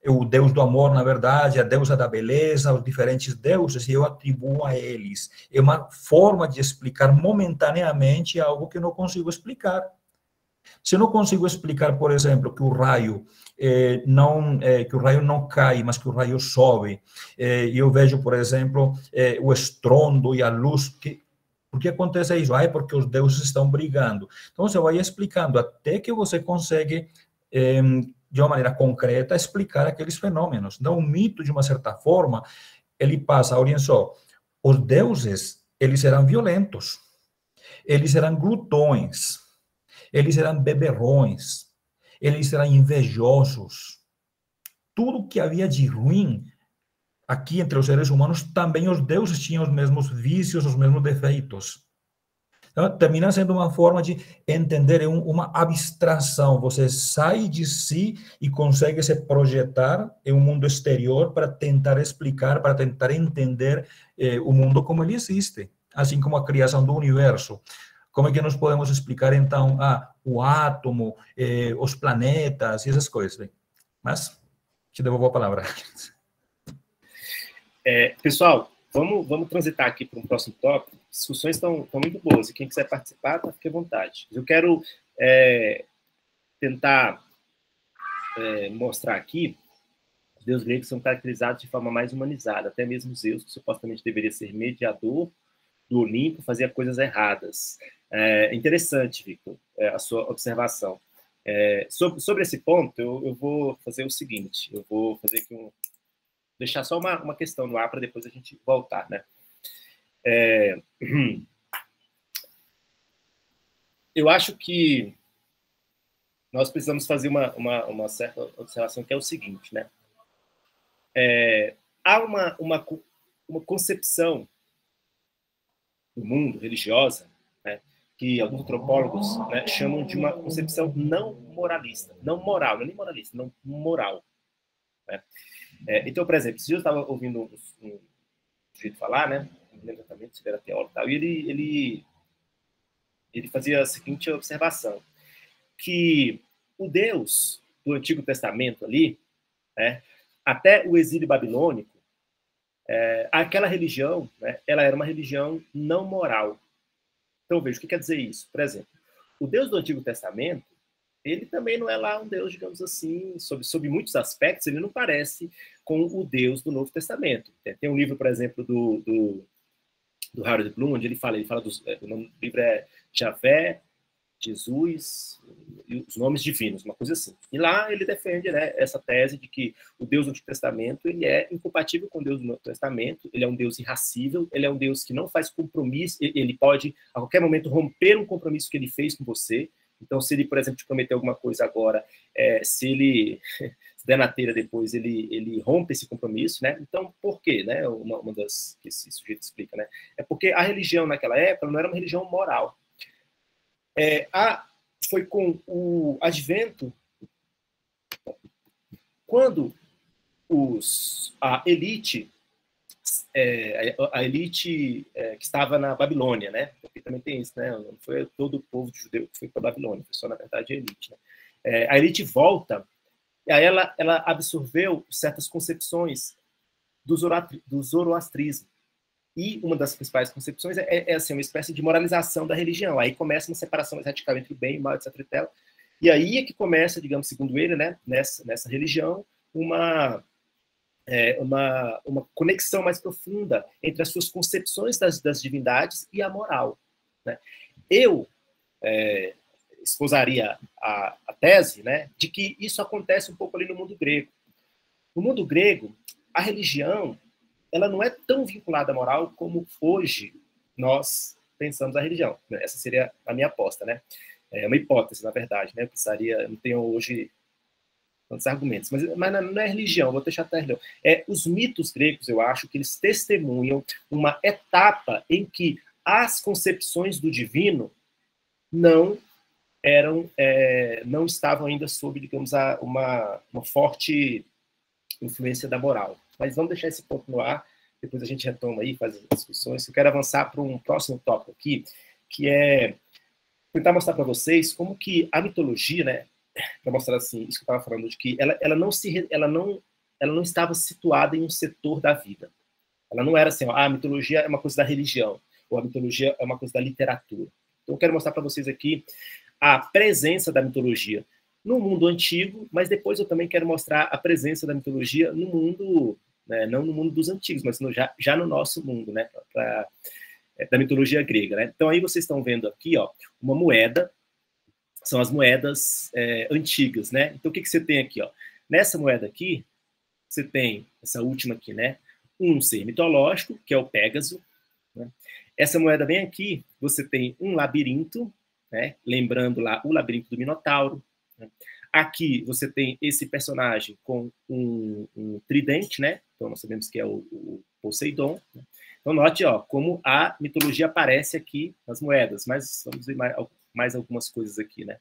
o Deus do amor, na verdade, a deusa da beleza, os diferentes deuses, e eu atribuo a eles. É uma forma de explicar momentaneamente algo que eu não consigo explicar. Se eu não consigo explicar, por exemplo, que o raio não cai, mas que o raio sobe, e eu vejo, por exemplo, o estrondo e a luz, por que acontece isso? É porque os deuses estão brigando. Então, você vai explicando até que você consegue, de uma maneira concreta, explicar aqueles fenômenos. Então, o mito, de uma certa forma, ele passa, olhem só, os deuses, eles serão violentos, eles serão glutões, eles serão beberrões, eles serão invejosos. Tudo que havia de ruim aqui entre os seres humanos, também os deuses tinham os mesmos vícios, os mesmos defeitos. Então, termina sendo uma forma de entender, uma abstração. Você sai de si e consegue se projetar em um mundo exterior para tentar explicar, para tentar entender o mundo como ele existe, assim como a criação do universo. Como é que nós podemos explicar, então, o átomo, os planetas e essas coisas? Bem, mas te devolvo a palavra. Pessoal, vamos transitar aqui para um próximo tópico. As discussões estão muito boas, e quem quiser participar, fique à vontade. Eu quero tentar mostrar aqui os deuses gregos são caracterizados de forma mais humanizada, até mesmo Zeus, que supostamente deveria ser mediador do Olimpo, fazia coisas erradas. Interessante, Victor, a sua observação. Sobre esse ponto, eu vou fazer o seguinte, eu vou fazer aqui deixar só uma questão no ar para depois a gente voltar, né? Eu acho que nós precisamos fazer uma certa observação, que é o seguinte, né? Há uma concepção do mundo religiosa, né, que alguns antropólogos, né, chamam de uma concepção não moralista, não moral, não é nem moralista, não moral. Né? Então, por exemplo, se eu estava ouvindo um sujeito falar, né, não lembro exatamente se ele era teólogo e tal, e ele fazia a seguinte observação, que o Deus do Antigo Testamento ali, né, até o exílio babilônico, aquela religião, né, ela era uma religião não moral. Então, veja, o que quer dizer isso? Por exemplo, o Deus do Antigo Testamento, ele também não é lá um Deus, digamos assim, sob muitos aspectos, ele não parece com o Deus do Novo Testamento. Tem um livro, por exemplo, do Harold Bloom, onde ele fala o nome do livro é Javé, Jesus e os nomes divinos, uma coisa assim. E lá ele defende, né, essa tese de que o Deus do Antigo Testamento ele é incompatível com o Deus do Novo Testamento, ele é um Deus irracível, ele é um Deus que não faz compromisso, ele pode a qualquer momento romper um compromisso que ele fez com você. Então, se ele, por exemplo, te prometer alguma coisa agora, se ele se der na telha depois, ele rompe esse compromisso, né? Então, por quê? Né? Uma das que esse sujeito explica, né? É porque a religião naquela época não era uma religião moral. Foi com o advento, quando a elite que estava na Babilônia, né? Porque também tem isso, né? Não foi todo o povo judeu que foi para a Babilônia, foi só, na verdade, a elite. Né? A elite volta, e aí ela absorveu certas concepções do zoroastrismo. E uma das principais concepções assim, uma espécie de moralização da religião. Aí começa uma separação mais radical entre o bem e o mal, etc. E aí é que começa, digamos, segundo ele, né, nessa religião, uma conexão mais profunda entre as suas concepções das divindades e a moral. Né? Eu esposaria a tese, né, de que isso acontece um pouco ali no mundo grego. No mundo grego, a religião ela não é tão vinculada à moral como hoje nós pensamos a religião. Essa seria a minha aposta, né? É uma hipótese, na verdade, né? Eu pensaria, não tenho hoje tantos argumentos, mas não é religião, vou deixar até a religião. Os mitos gregos, eu acho que eles testemunham uma etapa em que as concepções do divino não estavam ainda sob, digamos, uma forte influência da moral. Mas vamos deixar esse ponto no ar, depois a gente retoma aí, faz as discussões. Eu quero avançar para um próximo tópico aqui, que é tentar mostrar para vocês como que a mitologia, né, para mostrar assim, isso que eu estava falando, de que ela não ela não estava situada em um setor da vida. Ela não era assim, ó, a mitologia é uma coisa da religião, ou a mitologia é uma coisa da literatura. Então, eu quero mostrar para vocês aqui a presença da mitologia no mundo antigo, mas depois eu também quero mostrar a presença da mitologia no mundo, né, não no mundo dos antigos, mas já no nosso mundo, né, da mitologia grega. Né? Então, aí vocês estão vendo aqui, ó, uma moeda, são as moedas antigas, né? Então, o que você tem aqui, ó? Nessa moeda aqui, você tem, essa última aqui, né? Um ser mitológico, que é o Pégaso. Né? Essa moeda bem aqui, você tem um labirinto, né? Lembrando lá o labirinto do Minotauro. Né? Aqui você tem esse personagem com um tridente, né? Então nós sabemos que é o Poseidon. Né? Então note, ó, como a mitologia aparece aqui nas moedas, mas vamos ver mais algumas coisas aqui, né?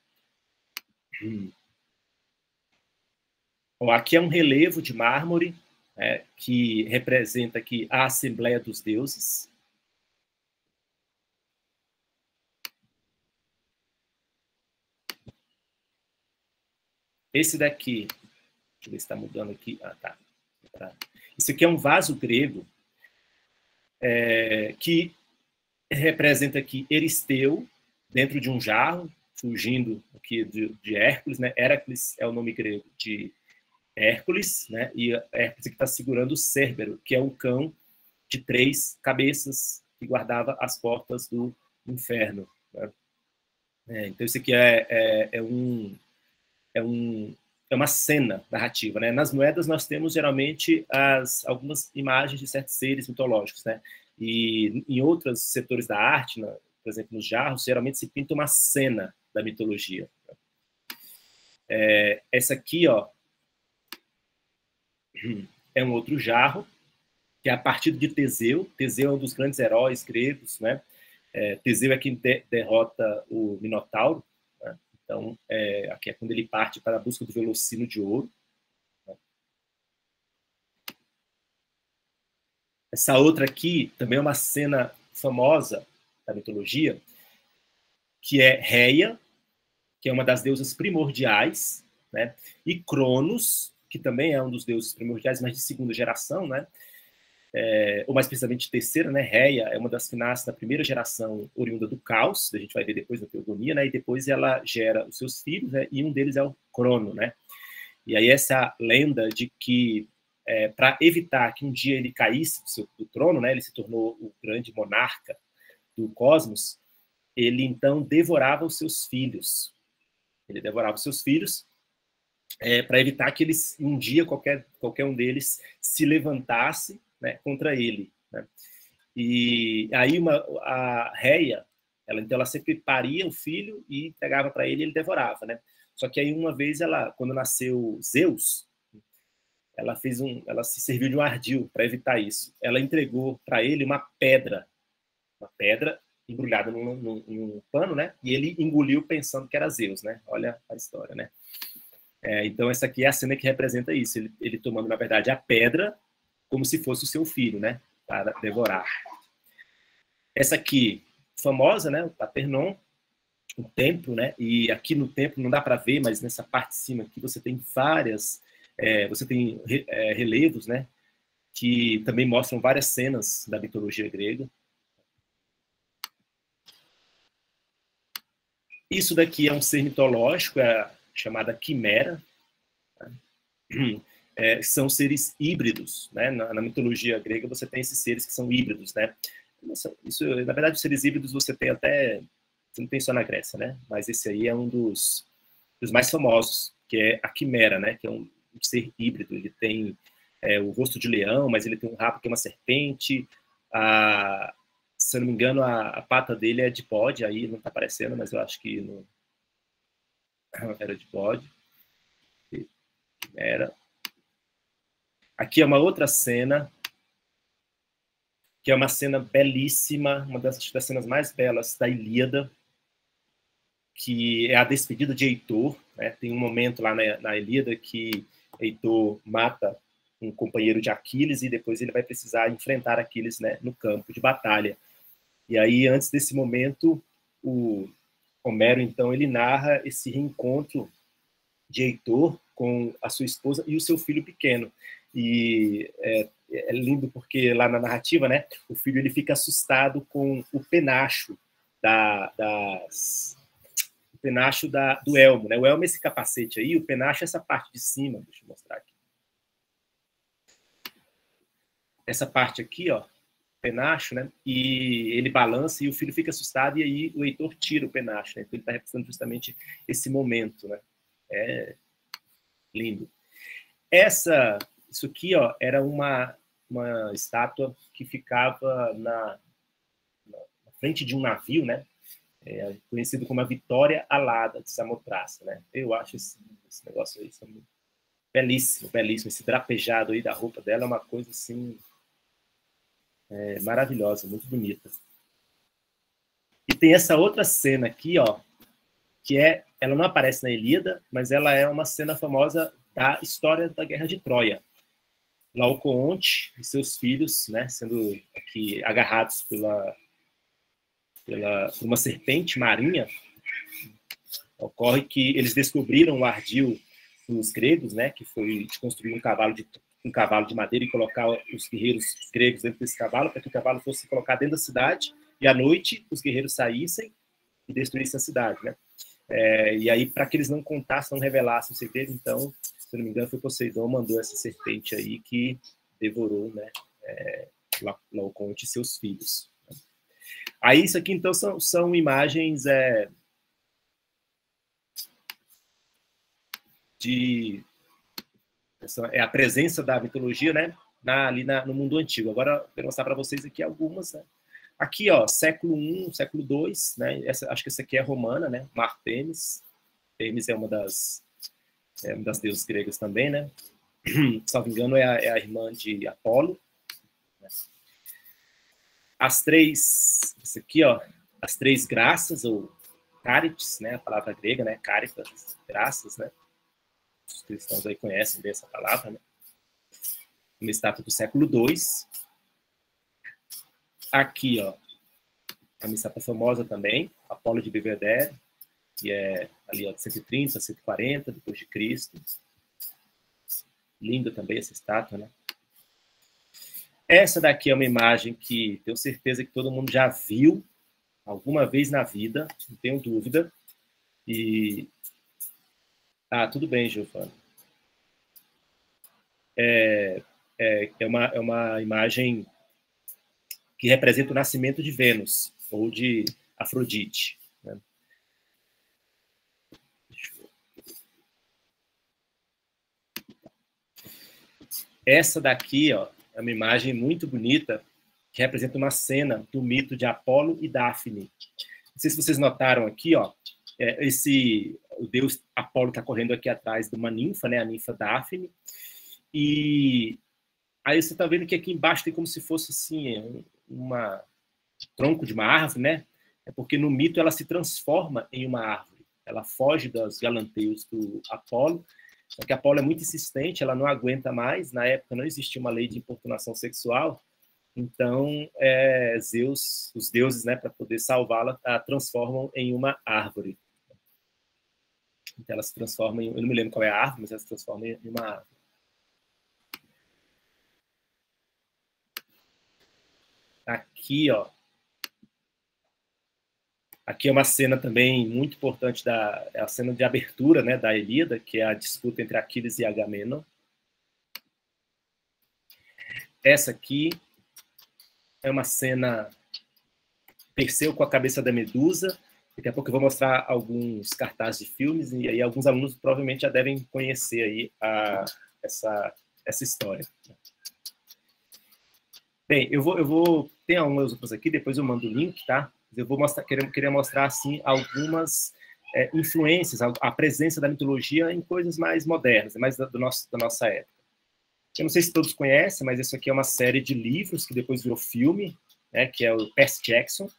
Ó, aqui é um relevo de mármore, né, que representa aqui a Assembleia dos Deuses. Esse daqui, deixa eu ver se está mudando aqui. Ah, tá. Isso aqui é um vaso grego que representa aqui Euristeu dentro de um jarro, fugindo aqui de Hércules, né? Hércules é o nome grego de Hércules, né? E Hércules que está segurando o Cérbero, que é um cão de 3 cabeças que guardava as portas do inferno. Né? Então isso aqui é uma cena narrativa, né? Nas moedas nós temos geralmente algumas imagens de certos seres mitológicos, né? E em outros setores da arte, por exemplo, nos jarros, geralmente se pinta uma cena da mitologia. Essa aqui, ó, é um outro jarro, que é a partir de Teseu. Teseu é um dos grandes heróis gregos, né? Teseu é quem derrota o Minotauro. Né? Então, aqui é quando ele parte para a busca do Velocino de ouro. Né? Essa outra aqui também é uma cena famosa da mitologia, que é Reia, que é uma das deusas primordiais, né? E Cronos, que também é um dos deuses primordiais, mas de segunda geração, né? Ou mais precisamente terceira, né? Reia é uma das que nasce da primeira geração oriunda do caos, a gente vai ver depois na Teogonia, né? E depois ela gera os seus filhos, né? E um deles é o Crono, né? E aí essa lenda de que para evitar que um dia ele caísse do trono, né? Ele se tornou o grande monarca do cosmos, ele então devorava os seus filhos. Ele devorava os seus filhos para evitar que eles um dia qualquer um deles se levantasse, né, contra ele, né? E aí a Reia, ela sempre paria o filho e entregava para ele e ele devorava, né? Só que aí uma vez quando nasceu Zeus, ela se serviu de um ardil para evitar isso. Ela entregou para ele uma pedra embrulhada num pano, né? E ele engoliu pensando que era Zeus, né? Olha a história, né? Então essa aqui é a cena que representa isso. Ele tomando na verdade a pedra como se fosse o seu filho, né? Para devorar. Essa aqui, famosa, né? O Paternon, o templo, né? E aqui no templo não dá para ver, mas nessa parte de cima aqui você tem você tem relevos, né? Que também mostram várias cenas da mitologia grega. Isso daqui é um ser mitológico, chamada Quimera. São seres híbridos, né? Na mitologia grega você tem esses seres que são híbridos, né? Isso, na verdade, os seres híbridos você não tem só na Grécia, né? Mas esse aí é um dos mais famosos, que é a Quimera, né? Que é um ser híbrido. Ele tem o rosto de leão, mas ele tem um rabo que é uma serpente. Se eu não me engano, a pata dele é de bode, aí não está aparecendo, mas eu acho que era de bode. Quimera. Aqui é uma outra cena, que é uma cena belíssima, uma das cenas mais belas da Ilíada, que é a despedida de Heitor. Né? Tem um momento lá na Ilíada que Heitor mata um companheiro de Aquiles e depois ele vai precisar enfrentar Aquiles, né, no campo de batalha. E aí, antes desse momento, o Homero, então, ele narra esse reencontro de Heitor com a sua esposa e o seu filho pequeno. E é lindo porque lá na narrativa, né, o filho ele fica assustado com o penacho do elmo, né? O elmo é esse capacete aí, o penacho é essa parte de cima. Deixa eu mostrar aqui. Essa parte aqui, ó, penacho, né? E ele balança e o filho fica assustado e aí o Heitor tira o penacho, né? Então ele está representando justamente esse momento, né? É lindo. Isso aqui, ó, era uma estátua que ficava na frente de um navio, né? Conhecido como a Vitória Alada de Samotraça, né? Eu acho esse negócio aí belíssimo, belíssimo. Esse drapejado aí da roupa dela é uma coisa assim maravilhosa, muito bonita. E tem essa outra cena aqui, ó, que ela não aparece na Ilíada, mas ela é uma cena famosa da história da Guerra de Troia. Laocoonte e seus filhos, né, sendo aqui agarrados por uma serpente marinha. Ocorre que eles descobriram o ardil dos gregos, né, que foi de construir um cavalo de madeira e colocar os guerreiros gregos dentro desse cavalo, para que o cavalo fosse colocado dentro da cidade, e à noite os guerreiros saíssem e destruíssem a cidade, né? E aí, para que eles não contassem, não revelassem o segredo, então, se não me engano, foi Poseidon mandou essa serpente aí que devorou, né, Laocoonte e seus filhos. Aí, isso aqui, então, são imagens a presença da mitologia, né, ali no mundo antigo. Agora, eu vou mostrar para vocês aqui algumas, né? Aqui, ó, século I, século II, né? Acho que essa aqui é romana, né? Artemis. Artemis é uma das deusas gregas também, né? Se não me engano, é a irmã de Apolo. Né? Isso aqui, ó, as três graças, ou caritas, né? A palavra grega, né? Caritas, graças, né? Os cristãos aí conhecem bem essa palavra, né? Uma estátua do século II. Aqui, ó, uma estátua famosa também, Apolo de Belvedere, que é ali, ó, de 130 a 140 depois de Cristo. Linda também essa estátua, né? Essa daqui é uma imagem que tenho certeza que todo mundo já viu alguma vez na vida, não tenho dúvida. Tudo bem, Giovana. É uma imagem que representa o nascimento de Vênus, ou de Afrodite. Né? Essa daqui, ó, é uma imagem muito bonita, que representa uma cena do mito de Apolo e Dáfne. Não sei se vocês notaram aqui, ó, o deus Apolo está correndo aqui atrás de uma ninfa, né, a ninfa Dáfne, e aí você está vendo que aqui embaixo tem como se fosse assim, tronco de uma árvore, né? É porque no mito ela se transforma em uma árvore. Ela foge dos galanteios do Apolo, só que Apolo é muito insistente, ela não aguenta mais. Na época não existia uma lei de importunação sexual, então os deuses, né, para poder salvá-la, a transformam em uma árvore. Então ela se transforma eu não me lembro qual é a árvore, mas ela se transforma em uma árvore. Aqui, ó. Aqui é uma cena também muito importante, a cena de abertura, né, da Ilíada, que é a disputa entre Aquiles e Agamenon. Essa aqui é uma cena Perseu com a cabeça da Medusa. Daqui a pouco eu vou mostrar alguns cartazes de filmes, e aí alguns alunos provavelmente já devem conhecer aí essa história. Bem, tem algumas outras aqui, depois eu mando o link, tá? Eu vou queria mostrar, assim, algumas influências, a presença da mitologia em coisas mais modernas, mais da nossa época. Eu não sei se todos conhecem, mas isso aqui é uma série de livros que depois virou filme, né, que é o Percy Jackson,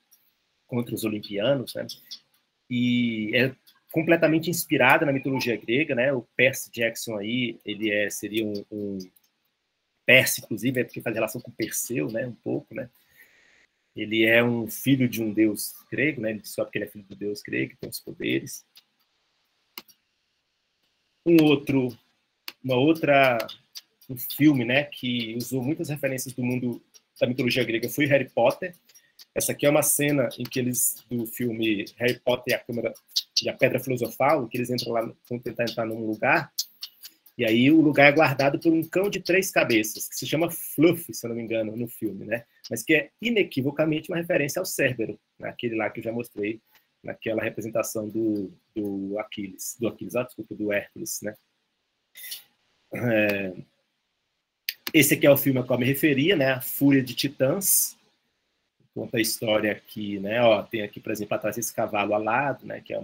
contra os Olimpianos, né? E é completamente inspirada na mitologia grega, né? O Percy Jackson aí, ele seria um Percy, inclusive, é porque faz relação com Perseu, né? Um pouco, né? Ele é um filho de um deus grego, né? Ele descobre que ele é filho do deus grego, que tem os poderes. Uma outra um filme, né, que usou muitas referências do mundo da mitologia grega, foi Harry Potter. Essa aqui é uma cena em que eles, do filme Harry Potter e a Pedra Filosofal, em que eles entram lá, vão tentar entrar num lugar, e aí o lugar é guardado por um cão de 3 cabeças, que se chama Fluff, se eu não me engano, no filme, né? Mas que é inequivocamente uma referência ao Cérbero, né? Aquele lá que eu já mostrei, naquela representação do Aquiles, desculpa, do Hércules, né? Esse aqui é o filme a qual eu me referia, né? A Fúria de Titãs. Conta a história aqui, né? Ó, tem aqui, por exemplo, atrás esse cavalo alado, né? Que é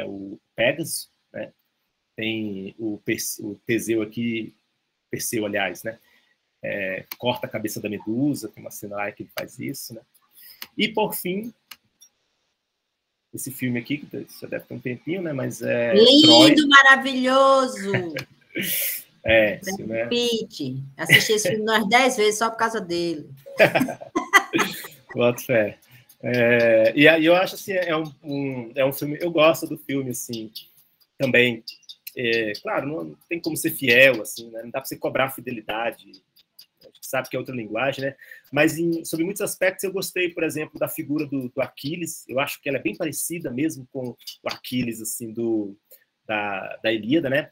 o Pégaso, né? Tem o Teseu aqui, Perseu, aliás, né? Corta a cabeça da Medusa, tem uma cena lá que ele faz isso, né? E, por fim, esse filme aqui, que já deve ter um tempinho, né? Mas é lindo, Troia. maravilhoso! Esse filme é... Pitt. Assisti esse filme umas 10 vezes só por causa dele. Boto fé. E aí eu acho assim, é um filme, eu gosto do filme, assim, também. Claro, não tem como ser fiel, assim, né? Não dá para você cobrar a fidelidade, a gente sabe que é outra linguagem, né? Mas sobre muitos aspectos eu gostei, por exemplo, da figura do Aquiles. Eu acho que ela é bem parecida mesmo com o Aquiles, assim, da Ilíada, né?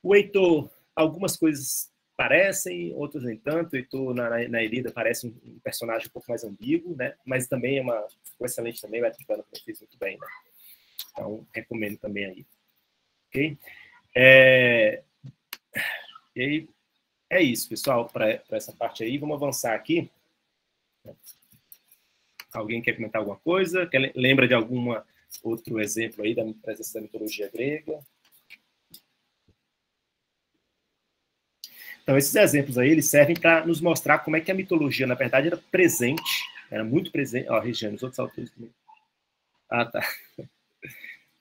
O Heitor, algumas coisas parecem, outras nem tanto. O Heitor na Ilíada parece um personagem um pouco mais ambíguo, né? Mas também ficou excelente também, o Etricano fez muito bem, né? Então, recomendo também aí. Ok? E aí, é isso, pessoal, para essa parte aí. Vamos avançar aqui. Alguém quer comentar alguma coisa? Lembra de algum outro exemplo aí da presença da mitologia grega? Então, esses exemplos aí, eles servem para nos mostrar como é que a mitologia, na verdade, era presente, era muito presente. Ó, Regiane, os outros autores também. Ah, tá.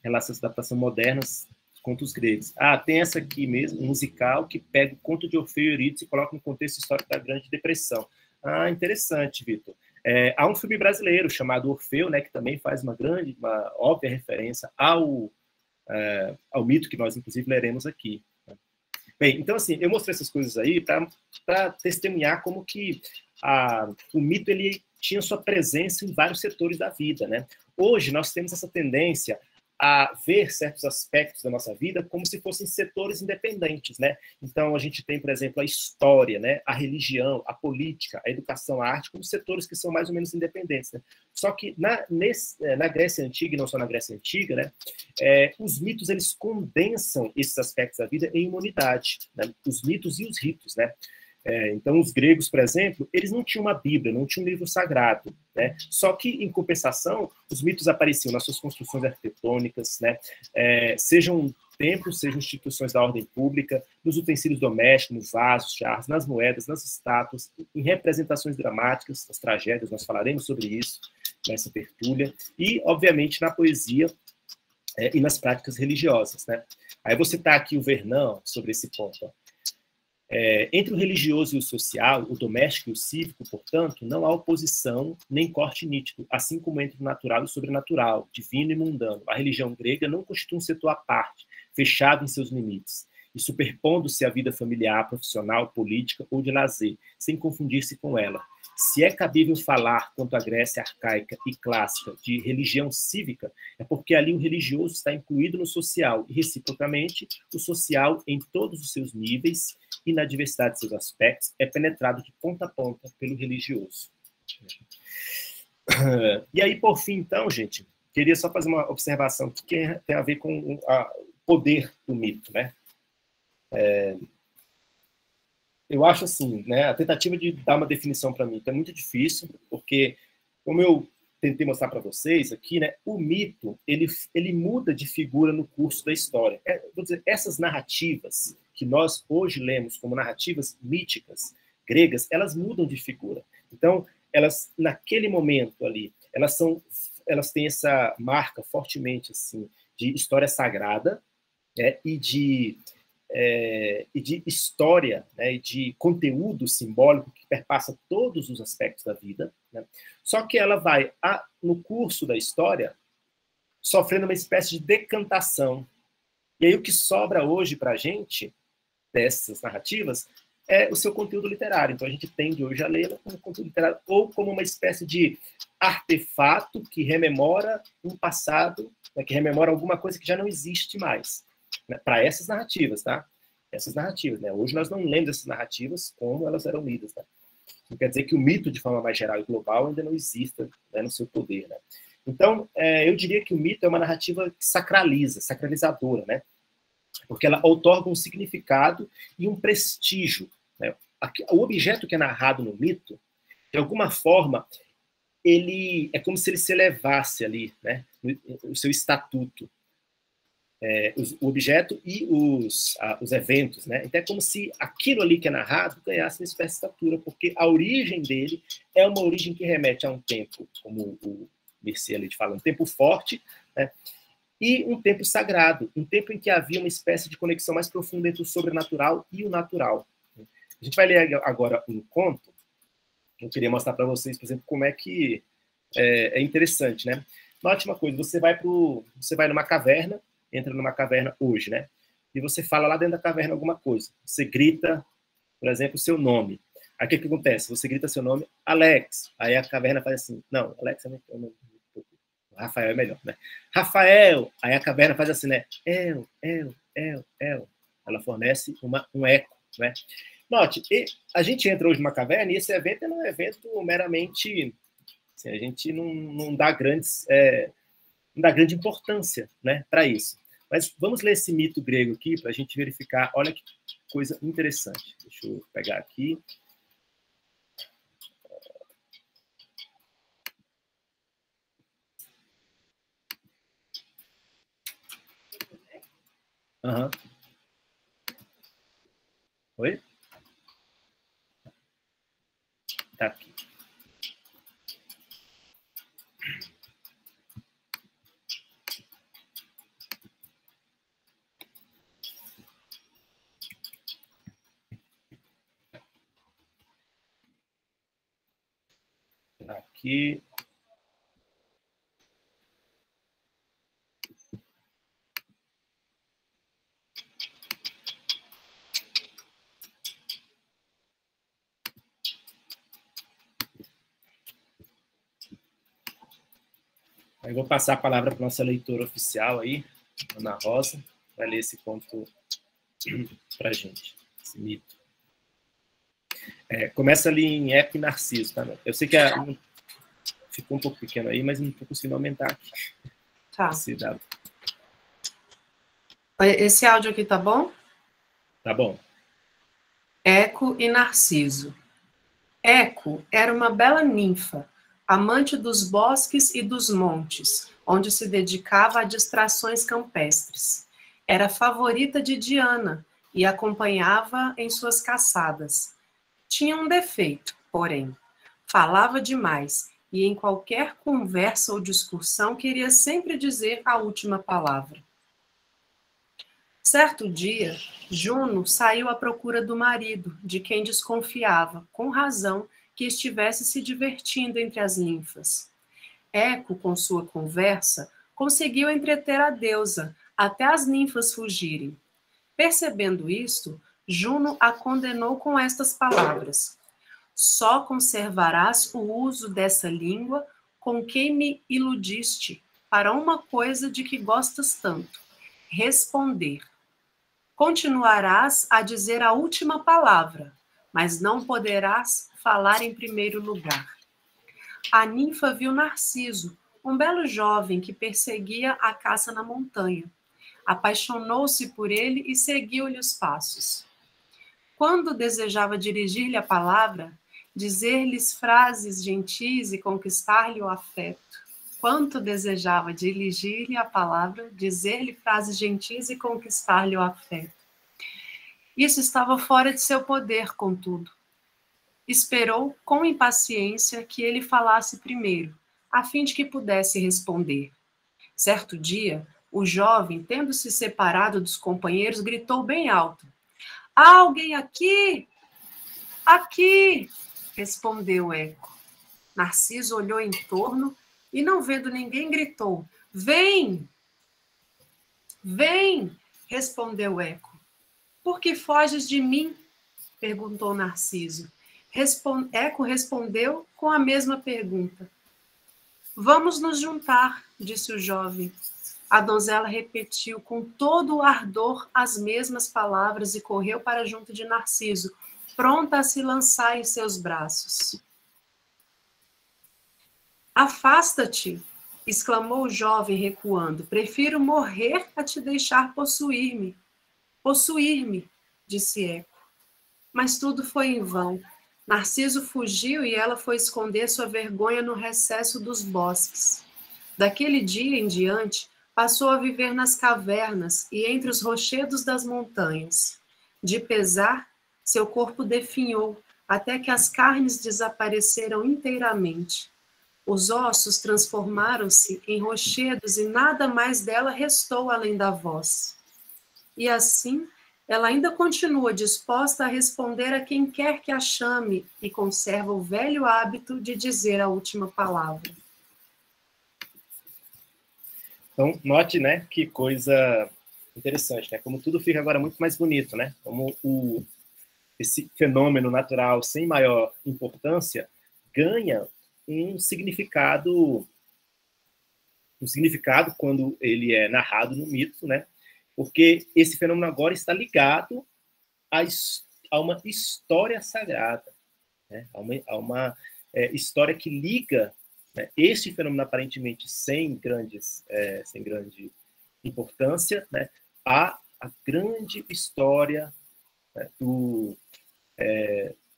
Relações de adaptação modernas, contos gregos. Ah, tem essa aqui mesmo, um musical, que pega o conto de Orfeu e Eurídice e coloca no contexto histórico da Grande Depressão. Ah, interessante, Vitor. Há um filme brasileiro chamado Orfeu, né, que também faz uma óbvia referência ao mito que nós, inclusive, leremos aqui. Bem, então, assim, eu mostrei essas coisas aí para testemunhar como que o mito ele tinha sua presença em vários setores da vida, né? Hoje, nós temos essa tendência a ver certos aspectos da nossa vida como se fossem setores independentes, né? Então, a gente tem, por exemplo, a história, né? A religião, a política, a educação, a arte, como setores que são mais ou menos independentes, né? Só que na Grécia Antiga, e não só na Grécia Antiga, né? Os mitos, eles condensam esses aspectos da vida em uma unidade, né? Os mitos e os ritos, né? Então, os gregos, por exemplo, eles não tinham uma Bíblia, não tinham um livro sagrado, né? Só que, em compensação, os mitos apareciam nas suas construções arquitetônicas, né? Sejam templos, sejam instituições da ordem pública, nos utensílios domésticos, nos vasos, jarros, nas moedas, nas estátuas, em representações dramáticas, nas tragédias, nós falaremos sobre isso nessa tertúlia, e, obviamente, na poesia e nas práticas religiosas, né? Aí eu vou citar aqui o Vernon sobre esse ponto, ó. Entre o religioso e o social, o doméstico e o cívico, portanto, não há oposição nem corte nítido, assim como entre o natural e o sobrenatural, divino e mundano. A religião grega não constitui um setor à parte, fechado em seus limites, e superpondo-se à vida familiar, profissional, política ou de lazer, sem confundir-se com ela. Se é cabível falar, quanto à Grécia arcaica e clássica, de religião cívica, é porque ali o religioso está incluído no social, e, reciprocamente, o social, em todos os seus níveis e na diversidade de seus aspectos, é penetrado de ponta a ponta pelo religioso. E aí, por fim, então, gente, queria só fazer uma observação que tem a ver com o poder do mito, né? Eu acho assim, né, a tentativa de dar uma definição para mim é muito difícil, porque, como eu tentei mostrar para vocês aqui, né, o mito ele muda de figura no curso da história. Vou dizer, essas narrativas que nós hoje lemos como narrativas míticas gregas, elas mudam de figura. Então, elas naquele momento ali, elas têm essa marca fortemente assim de história sagrada, né, e de história, né, e de conteúdo simbólico que perpassa todos os aspectos da vida, né? Só que ela vai, no curso da história, sofrendo uma espécie de decantação. E aí o que sobra hoje para a gente, dessas narrativas, é o seu conteúdo literário. Então, a gente tende hoje a lê-la como conteúdo literário ou como uma espécie de artefato que rememora um passado, né, que rememora alguma coisa que já não existe mais, né, para essas narrativas, tá? Essas narrativas, né? Hoje nós não lemos essas narrativas como elas eram lidas, tá? Não quer dizer que o mito, de forma mais geral e global, ainda não exista, né, no seu poder, né? Então, eu diria que o mito é uma narrativa que sacralizadora, né? Porque ela outorga um significado e um prestígio, né? O objeto que é narrado no mito, de alguma forma, ele é como se ele se elevasse ali, né? O seu estatuto. O objeto e os eventos, né? Então é como se aquilo ali que é narrado ganhasse uma espécie de estatura, porque a origem dele é uma origem que remete a um tempo, como o Mircea ali fala, um tempo forte, né? E um tempo sagrado, um tempo em que havia uma espécie de conexão mais profunda entre o sobrenatural e o natural. A gente vai ler agora um conto, que eu queria mostrar para vocês, por exemplo, como é que é interessante, né? Note uma coisa, você vai numa caverna, entra numa caverna hoje, né? E você fala lá dentro da caverna alguma coisa. Você grita, por exemplo, o seu nome. Aí o que acontece? Você grita seu nome, Alex. Aí a caverna faz assim, não, Alex é meu nome. Rafael é melhor, né? Rafael! Aí a caverna faz assim, né? El. Ela fornece um eco, né? Note, a gente entra hoje numa caverna e esse evento é um evento meramente... Assim, a gente não dá grande importância, né, para isso. Mas vamos ler esse mito grego aqui para a gente verificar. Olha que coisa interessante. Deixa eu pegar aqui. Uhum. Oi? Tá aqui. Aqui. Aí vou passar a palavra para a nossa leitora oficial aí, Ana Rosa, vai ler esse conto para a gente, esse mito. Começa ali em Eco e Narciso, tá? Eu sei que ficou um pouco pequeno aí, mas não estou conseguindo aumentar aqui. Tá. Esse áudio aqui tá bom? Tá bom. Eco e Narciso. Eco era uma bela ninfa, amante dos bosques e dos montes, onde se dedicava a distrações campestres. Era favorita de Diana e acompanhava em suas caçadas. Tinha um defeito, porém. Falava demais e em qualquer conversa ou discussão queria sempre dizer a última palavra. Certo dia, Juno saiu à procura do marido, de quem desconfiava, com razão, que estivesse se divertindo entre as ninfas. Eco, com sua conversa, conseguiu entreter a deusa, até as ninfas fugirem. Percebendo isto, Juno a condenou com estas palavras: só conservarás o uso dessa língua com quem me iludiste, para uma coisa de que gostas tanto, responder. Continuarás a dizer a última palavra, mas não poderás falar em primeiro lugar. A ninfa viu Narciso, um belo jovem que perseguia a caça na montanha. Apaixonou-se por ele e seguiu-lhe os passos. Quando desejava dirigir-lhe a palavra, dizer-lhes frases gentis e conquistar-lhe o afeto. Quanto desejava dirigir-lhe a palavra, dizer-lhe frases gentis e conquistar-lhe o afeto. Isso estava fora de seu poder, contudo. Esperou com impaciência que ele falasse primeiro, a fim de que pudesse responder. Certo dia, o jovem, tendo se separado dos companheiros, gritou bem alto: "Há alguém aqui? Aqui!" respondeu Eco. Narciso olhou em torno e, não vendo ninguém, gritou: "Vem! Vem!" respondeu Eco. "Por que foges de mim? perguntou Narciso. Eco respondeu com a mesma pergunta. Vamos nos juntar, disse o jovem. A donzela repetiu com todo o ardor as mesmas palavras e correu para junto de Narciso, pronta a se lançar em seus braços. Afasta-te, exclamou o jovem recuando. Prefiro morrer a te deixar possuir-me. Possuir-me, disse Eco. Mas tudo foi em vão. Narciso fugiu e ela foi esconder sua vergonha no recesso dos bosques. Daquele dia em diante, passou a viver nas cavernas e entre os rochedos das montanhas. De pesar, seu corpo definhou, até que as carnes desapareceram inteiramente. Os ossos transformaram-se em rochedos e nada mais dela restou além da voz. E assim, ela ainda continua disposta a responder a quem quer que a chame e conserva o velho hábito de dizer a última palavra. Então, note, né, que coisa interessante, né? Como tudo fica agora muito mais bonito, né? Como esse fenômeno natural sem maior importância ganha um significado quando ele é narrado no mito, né? Porque esse fenômeno agora está ligado a uma história sagrada, né? A uma história que liga, né, este fenômeno aparentemente sem grande importância, né, a grande história, né, do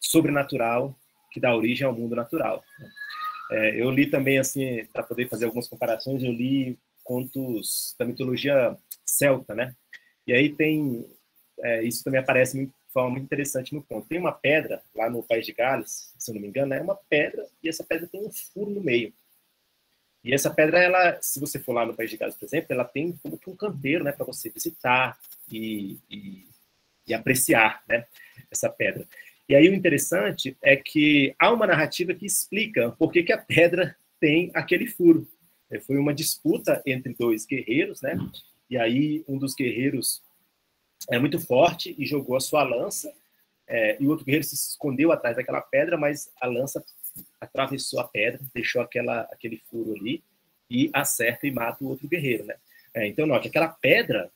sobrenatural que dá origem ao mundo natural. Eu li também, assim, para poder fazer algumas comparações, eu li contos da mitologia celta, né? E aí tem, isso também aparece de forma muito interessante no conto. Tem uma pedra lá no País de Gales, se eu não me engano, é uma pedra, e essa pedra tem um furo no meio. E essa pedra, ela, se você for lá no País de Gales, por exemplo, ela tem como que um canteiro, né, para você visitar e apreciar, né, essa pedra. E aí o interessante é que há uma narrativa que explica por que a pedra tem aquele furo. Foi uma disputa entre dois guerreiros, né? E aí um dos guerreiros é muito forte e jogou a sua lança, e o outro guerreiro se escondeu atrás daquela pedra, mas a lança atravessou a pedra, deixou aquele furo ali e acerta e mata o outro guerreiro, né? Então, note, aquela pedra,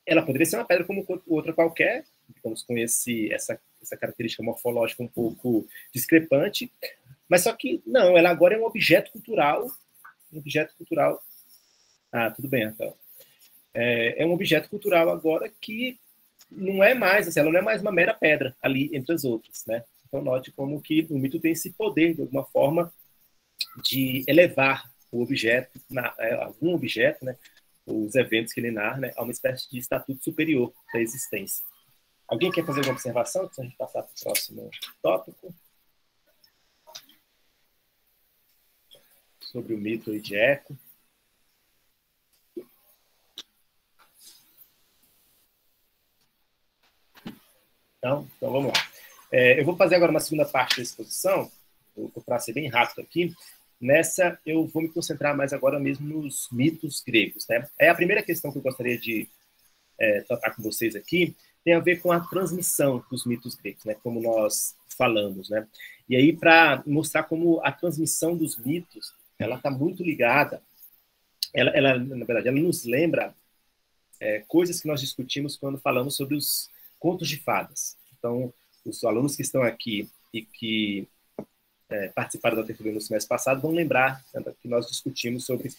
ela poderia ser uma pedra como outra qualquer, digamos, com essa característica morfológica um pouco discrepante, mas só que não, ela agora é um objeto cultural. Tudo bem, então. É um objeto cultural agora que não é mais, assim, ela não é mais uma mera pedra ali entre as outras, né? Então note como que o mito tem esse poder, de alguma forma, de elevar o objeto, algum objeto, né? Os eventos que ele narra, né, a uma espécie de estatuto superior da existência. Alguém quer fazer alguma observação antes de a gente passar para o próximo tópico? Sobre o mito de Eco. Então vamos lá. Eu vou fazer agora uma segunda parte da exposição, para ser bem rápido aqui. Nessa, eu vou me concentrar mais agora mesmo nos mitos gregos, né? A primeira questão que eu gostaria de tratar com vocês aqui tem a ver com a transmissão dos mitos gregos, né? Como nós falamos, né? E aí, para mostrar como a transmissão dos mitos, ela está muito ligada, na verdade, ela nos lembra coisas que nós discutimos quando falamos sobre os contos de fadas. Então, os alunos que estão aqui e que participaram da TFB no semestre passado vão lembrar, né, que nós discutimos sobre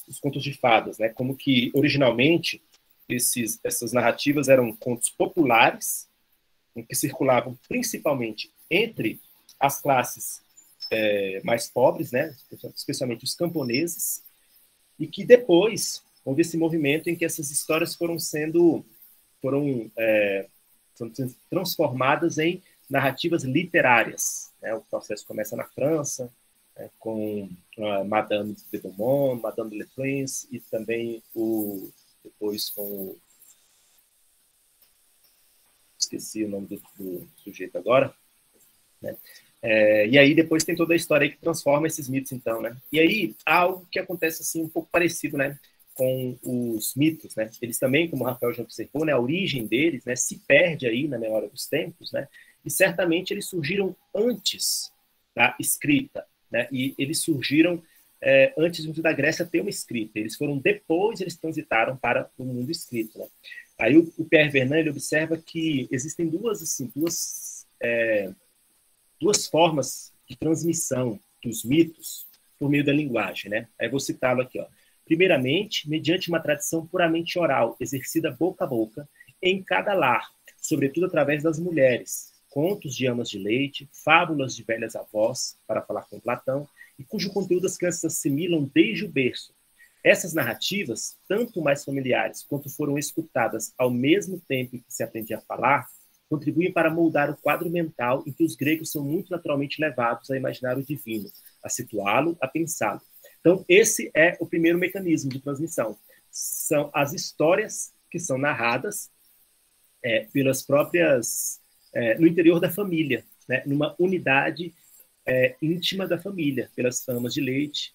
os contos de fadas, né? Como que, originalmente, essas narrativas eram contos populares, que circulavam principalmente entre as classes mais pobres, né? Especialmente os camponeses, e que depois houve esse movimento em que essas histórias foram sendo transformadas em narrativas literárias, né? O processo começa na França, com Madame de Beaumont, Madame de Le Prince, e também depois com esqueci o nome do sujeito agora, né? E aí depois tem toda a história aí que transforma esses mitos, então, né? E aí há algo que acontece assim um pouco parecido, né? com os mitos, né? Eles também, como o Rafael já observou, né, a origem deles, né, se perde aí na memória dos tempos, né? E certamente eles surgiram antes da escrita, né? E eles surgiram antes da Grécia ter uma escrita. Eles foram depois, eles transitaram para o mundo escrito, né? Aí o Pierre Vernant, ele observa que existem duas formas de transmissão dos mitos por meio da linguagem, né? Aí vou citá-lo aqui, ó. Primeiramente, mediante uma tradição puramente oral, exercida boca a boca, em cada lar, sobretudo através das mulheres, contos de amas de leite, fábulas de velhas avós, para falar com Platão, e cujo conteúdo as crianças assimilam desde o berço. Essas narrativas, tanto mais familiares quanto foram escutadas ao mesmo tempo que se aprendia a falar, contribuem para moldar o quadro mental em que os gregos são muito naturalmente levados a imaginar o divino, a situá-lo, a pensá-lo. Então, esse é o primeiro mecanismo de transmissão. São as histórias que são narradas pelas próprias... no interior da família, né? Numa unidade íntima da família, pelas amas de leite,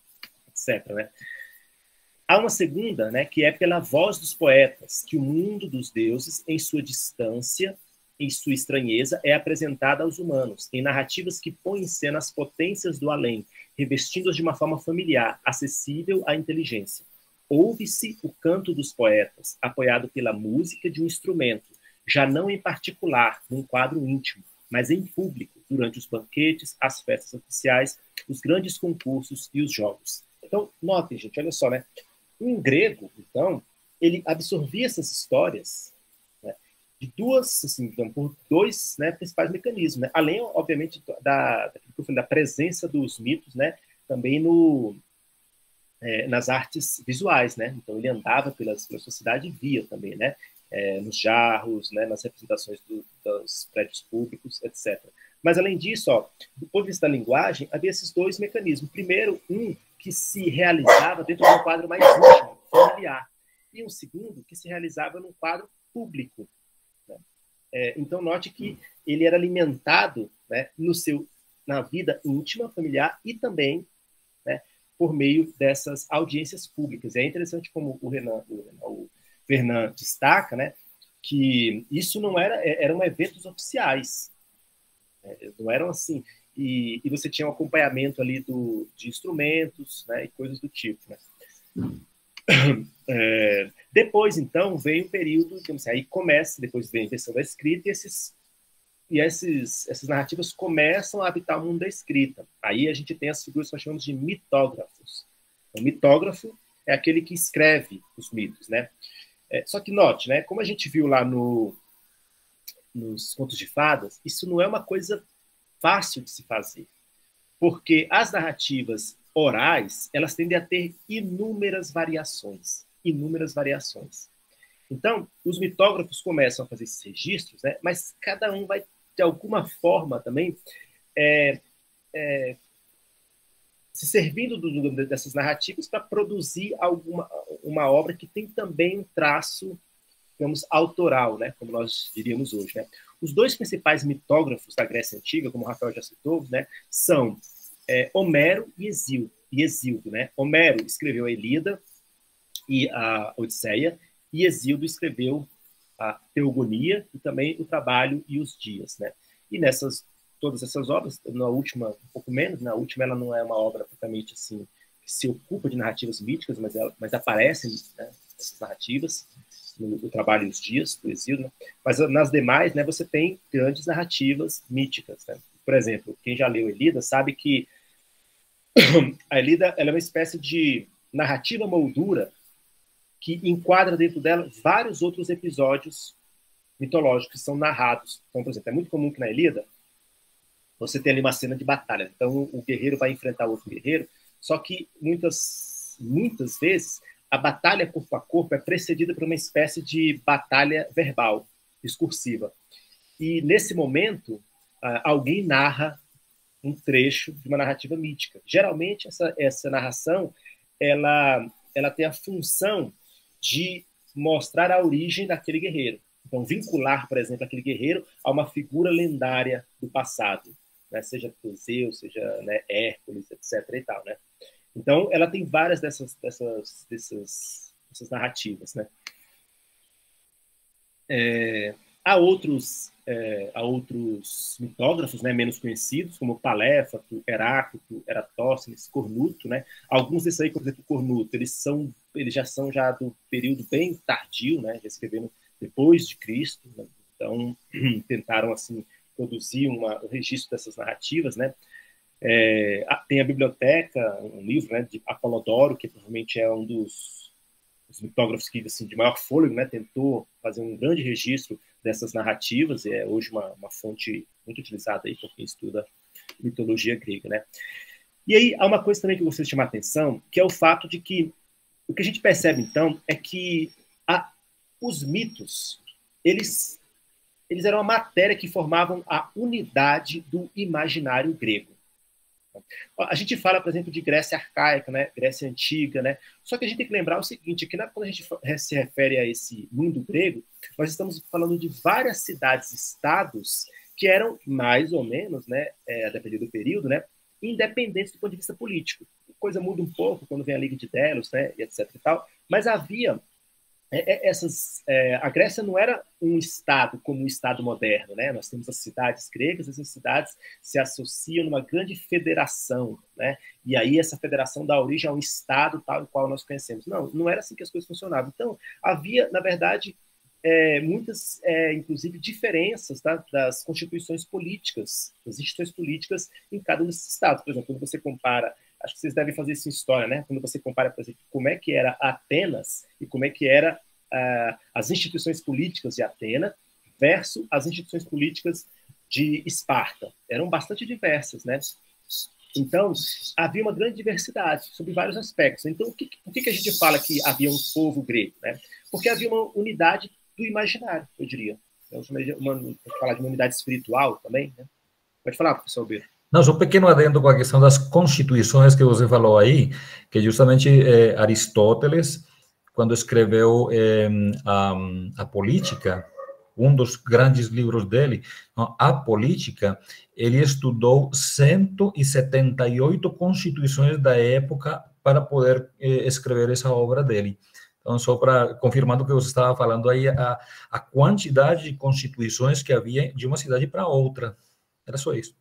etc., né? Há uma segunda, né, que é pela voz dos poetas, que o mundo dos deuses, em sua distância, em sua estranheza, é apresentado aos humanos, em narrativas que põem em cena as potências do além, revestindo-as de uma forma familiar, acessível à inteligência. Ouve-se o canto dos poetas, apoiado pela música de um instrumento, já não em particular, num quadro íntimo, mas em público, durante os banquetes, as festas oficiais, os grandes concursos e os jogos. Então, notem, gente, olha só, né? Um grego, então, ele absorvia essas histórias, né, de por dois, né, principais mecanismos, né? Além, obviamente, da presença dos mitos, né, também nas artes visuais, né? Então, ele andava pela sociedade e via também, né? Nos jarros, né, nas representações dos prédios públicos, etc. Mas, além disso, ó, do ponto de vista da linguagem, havia esses dois mecanismos. Primeiro, que se realizava dentro de um quadro mais íntimo, familiar, e um segundo que se realizava num quadro público, né? Então, note que ele era alimentado, né, na vida íntima, familiar, e também, né, por meio dessas audiências públicas. É interessante como o Vernant destaca, né, que isso não eram eventos oficiais, né, não eram assim, e você tinha um acompanhamento ali de instrumentos, né, e coisas do tipo, né. Depois, então, vem o período, digamos assim, aí começa, depois vem a invenção da escrita, e essas narrativas começam a habitar o mundo da escrita. Aí a gente tem as figuras que nós chamamos de mitógrafos. O mitógrafo é aquele que escreve os mitos, né? Só que note, né, como a gente viu lá nos contos de fadas, isso não é uma coisa fácil de se fazer, porque as narrativas orais, elas tendem a ter inúmeras variações. Então, os mitógrafos começam a fazer esses registros, né, mas cada um vai, de alguma forma, também se servindo dessas narrativas para produzir uma obra que tem também um traço, digamos, autoral, né, como nós diríamos hoje, né. Os dois principais mitógrafos da Grécia Antiga, como o Rafael já citou, né, são Homero e Hesíodo, né. Homero escreveu a Ilíada e a Odisseia, e Hesíodo escreveu a Teogonia e também o Trabalho e os Dias, né. E todas essas obras, na última, um pouco menos, na última ela não é uma obra propriamente assim, que se ocupa de narrativas míticas, mas aparecem, né, essas narrativas, no Trabalho e os Dias, do Hesíodo, né? Mas nas demais, né, você tem grandes narrativas míticas, né? Por exemplo, quem já leu Ilíada sabe que a Ilíada ela é uma espécie de narrativa moldura que enquadra dentro dela vários outros episódios mitológicos que são narrados. Então, por exemplo, é muito comum que na Ilíada você tem ali uma cena de batalha. Então, o guerreiro vai enfrentar outro guerreiro, só que muitas vezes a batalha corpo a corpo é precedida por uma espécie de batalha verbal, discursiva. E, nesse momento, alguém narra um trecho de uma narrativa mítica. Geralmente, essa narração ela tem a função de mostrar a origem daquele guerreiro. Então, vincular, por exemplo, aquele guerreiro a uma figura lendária do passado, né? Seja Teseu, seja, né, Hércules, etc. e tal, né? Então, ela tem várias desses narrativas, né? Há outros mitógrafos, né, menos conhecidos, como Paléfato, Heráclito, Eratóstenes, Cornuto, né? Alguns desses aí, por exemplo, Cornuto, eles já são do período bem tardio, né? Já escreveram depois de Cristo, né? Então tentaram assim produzir o registro dessas narrativas, né? Tem a biblioteca, um livro, né, de Apolodoro, que provavelmente é um dos mitógrafos que, assim, de maior fôlego, né, tentou fazer um grande registro dessas narrativas, e é hoje uma fonte muito utilizada aí por quem estuda mitologia grega, né? E aí há uma coisa também que eu gostaria de chamar a atenção, que é o fato de que o que a gente percebe, então, é que os mitos, eles eram a matéria que formavam a unidade do imaginário grego. A gente fala, por exemplo, de Grécia arcaica, né? Grécia antiga, né? Só que a gente tem que lembrar o seguinte, que quando a gente se refere a esse mundo grego, nós estamos falando de várias cidades-estados que eram mais ou menos, né, dependendo do período, né, independentes do ponto de vista político. A coisa muda um pouco quando vem a Liga de Delos, né, e etc e tal, mas havia a Grécia não era um estado como um estado moderno, né? Nós temos as cidades gregas, essas cidades se associam numa grande federação, né? E aí essa federação dá origem a um estado tal e qual nós conhecemos. Não era assim que as coisas funcionavam. Então, havia, na verdade, muitas, inclusive, diferenças, tá, das constituições políticas, das instituições políticas em cada um desses estados. Por exemplo, quando você compara, acho que vocês devem fazer isso em história, né? Quando você compara, por exemplo, como é que era Atenas e como é que era as instituições políticas de Atenas versus as instituições políticas de Esparta. Eram bastante diversas, né? Então, havia uma grande diversidade sobre vários aspectos. Então, por que a gente fala que havia um povo grego, né? Porque havia uma unidade do imaginário, eu diria. Pode falar de uma unidade espiritual também, né? Pode falar, professor Alberto. Não, só um pequeno adendo com a questão das constituições que você falou aí, que justamente Aristóteles, quando escreveu a Política, um dos grandes livros dele, A Política, ele estudou 178 constituições da época para poder escrever essa obra dele. Então, só para confirmando o que você estava falando aí, a quantidade de constituições que havia de uma cidade para outra. Era só isso.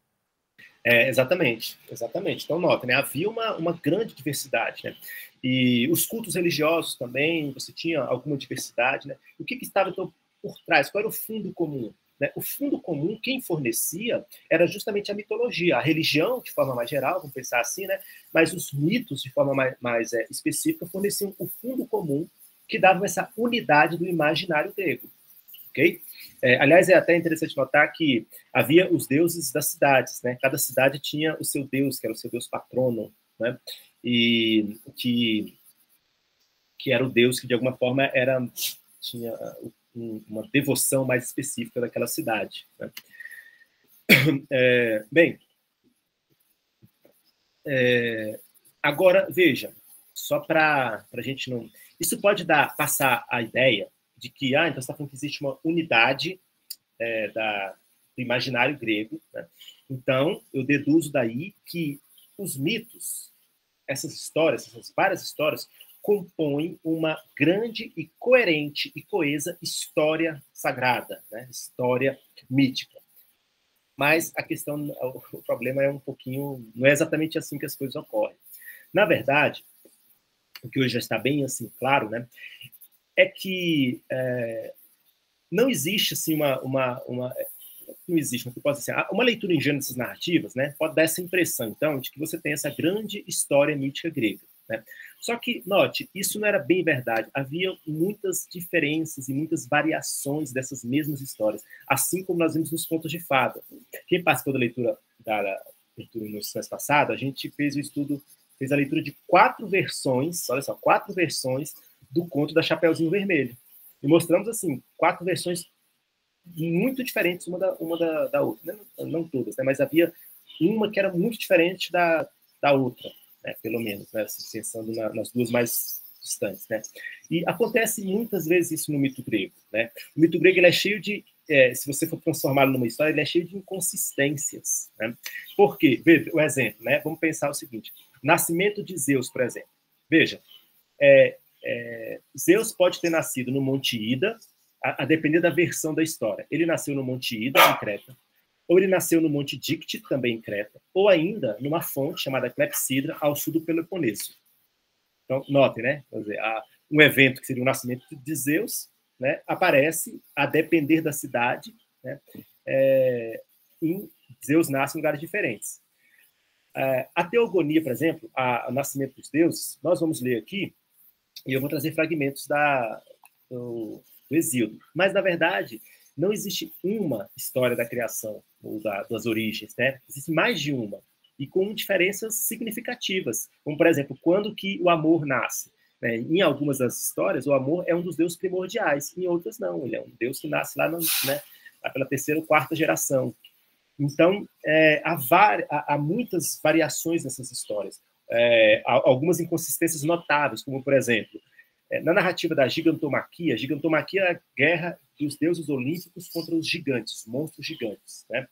Exatamente. Então, nota, né? Havia uma grande diversidade, né? E os cultos religiosos também, você tinha alguma diversidade, né? O que estava, então, por trás? Qual era o fundo comum? Né? O fundo comum, quem fornecia, era justamente a mitologia, a religião, de forma mais geral, vamos pensar assim, né? Mas os mitos, de forma mais específica, forneciam o fundo comum que dava essa unidade do imaginário grego. Okay? Aliás, é até interessante notar que havia os deuses das cidades, né? Cada cidade tinha o seu deus, que era o seu deus patrono, né? E que era o deus que, de alguma forma, tinha uma devoção mais específica daquela cidade, né? Agora, veja, só para a gente não... Isso pode passar a ideia de que, então você está falando que existe uma unidade do imaginário grego, né? Então, eu deduzo daí que os mitos, essas várias histórias, compõem uma grande e coerente e coesa história sagrada, né? História mítica. Mas o problema é um pouquinho, não é exatamente assim que as coisas ocorrem. Na verdade, o que hoje já está bem assim claro, né, é que não existe assim não existe, mas pode ser uma leitura ingênua dessas narrativas, né, pode dar essa impressão então de que você tem essa grande história mítica grega, né? Só que note, isso não era bem verdade. Havia muitas diferenças e muitas variações dessas mesmas histórias, assim como nós vimos nos contos de fada. Quem participou da leitura no semestre passado, a gente fez a leitura de 4 versões, olha só, 4 versões do conto da Chapeuzinho Vermelho. E mostramos, assim, 4 versões muito diferentes uma da outra. Né? Não todas, né? Mas havia uma que era muito diferente da outra, né? Pelo menos, né? Pensando nas duas mais distantes, né? E acontece muitas vezes isso no mito grego, né? O mito grego ele é cheio de... se você for transformá-lo numa história, ele é cheio de inconsistências, né? Por quê? Veja, o exemplo, né? Vamos pensar o seguinte. Nascimento de Zeus, por exemplo. Veja, Zeus pode ter nascido no Monte Ida, a depender da versão da história. Ele nasceu no Monte Ida, em Creta, ou ele nasceu no Monte Dicte, também em Creta, ou ainda numa fonte chamada Clepsidra, ao sul do Peloponeso. Então, notem, né? Quer dizer, um evento que seria o nascimento de Zeus, né, aparece, a depender da cidade, né, Zeus nasce em lugares diferentes. A teogonia, por exemplo, o nascimento dos deuses, nós vamos ler aqui, e eu vou trazer fragmentos do Hesíodo. Mas, na verdade, não existe uma história da criação, ou das origens, né? Existe mais de uma, e com diferenças significativas. Como, por exemplo, quando que o amor nasce? Né? Em algumas das histórias, o amor é um dos deuses primordiais, em outras não. Ele é um deus que nasce lá, lá pela terceira ou quarta geração. Então, há muitas variações nessas histórias. Há algumas inconsistências notáveis, como, por exemplo, na narrativa da gigantomaquia é a guerra dos deuses olímpicos contra os gigantes, os monstros gigantes. Né?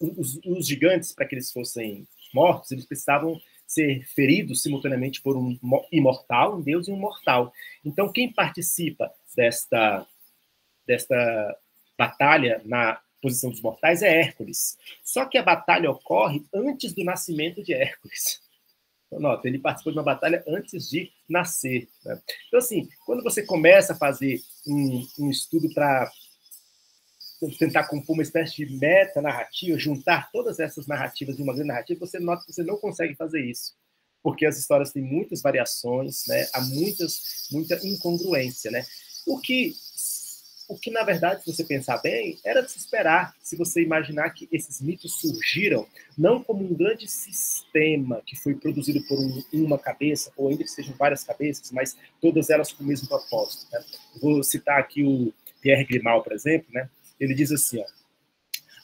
Os gigantes, para que eles fossem mortos, eles precisavam ser feridos simultaneamente por um imortal, um deus e um mortal. Então, quem participa desta batalha na posição dos mortais é Hércules. Só que a batalha ocorre antes do nascimento de Hércules. Então, nota, ele participou de uma batalha antes de nascer. Né? Então, assim, quando você começa a fazer um estudo para tentar compor uma espécie de meta-narrativa, juntar todas essas narrativas em uma grande narrativa, você nota que você não consegue fazer isso. Porque as histórias têm muitas variações, né? Há muita incongruência. Né? O que, na verdade, se você pensar bem, era de se esperar se você imaginar que esses mitos surgiram não como um grande sistema que foi produzido por uma cabeça, ou ainda que sejam várias cabeças, mas todas elas com o mesmo propósito. Né? Vou citar aqui o Pierre Grimal, por exemplo, né? Ele diz assim,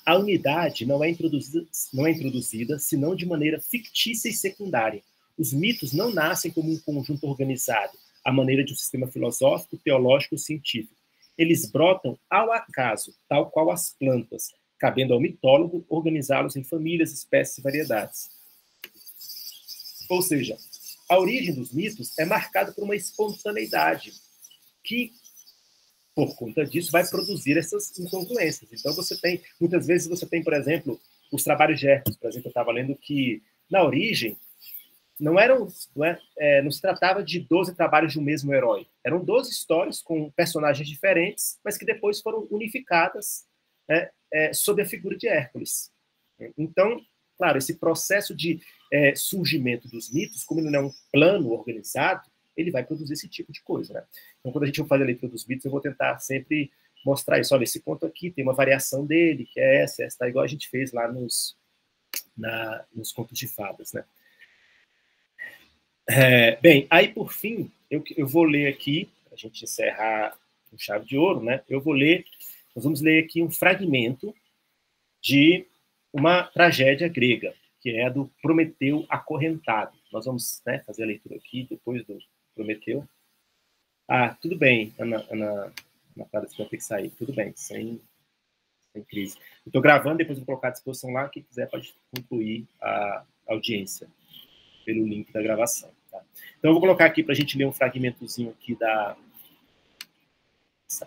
a unidade não é introduzida senão de maneira fictícia e secundária. Os mitos não nascem como um conjunto organizado, à maneira de um sistema filosófico, teológico ou científico. Eles brotam ao acaso, tal qual as plantas, cabendo ao mitólogo organizá-los em famílias, espécies e variedades. Ou seja, a origem dos mitos é marcada por uma espontaneidade que, por conta disso, vai produzir essas incongruências. Então, muitas vezes você tem, por exemplo, os trabalhos de Hércules. Por exemplo, eu estava lendo que, na origem, não se tratava de 12 trabalhos de um mesmo herói. Eram 12 histórias com personagens diferentes, mas que depois foram unificadas sob a figura de Hércules. Então, claro, esse processo de surgimento dos mitos, como ele não é um plano organizado, ele vai produzir esse tipo de coisa. Né? Então, quando a gente for fazer a leitura dos mitos, eu vou tentar sempre mostrar isso. Olha, esse conto aqui tem uma variação dele, que é essa, igual a gente fez lá nos contos de fadas. Né? Bem, aí, por fim, eu vou ler aqui, para a gente encerrar com chave de ouro, né? Nós vamos ler aqui um fragmento de uma tragédia grega, que é a do Prometeu acorrentado. Nós vamos, né, fazer a leitura aqui, depois do Prometeu. Tudo bem, Ana Clara, você vai ter que sair. Tudo bem, sem crise. Eu estou gravando, depois vou colocar à disposição lá, quem quiser pode concluir a audiência pelo link da gravação. Tá? Então, eu vou colocar aqui para a gente ler um fragmentozinho aqui dessa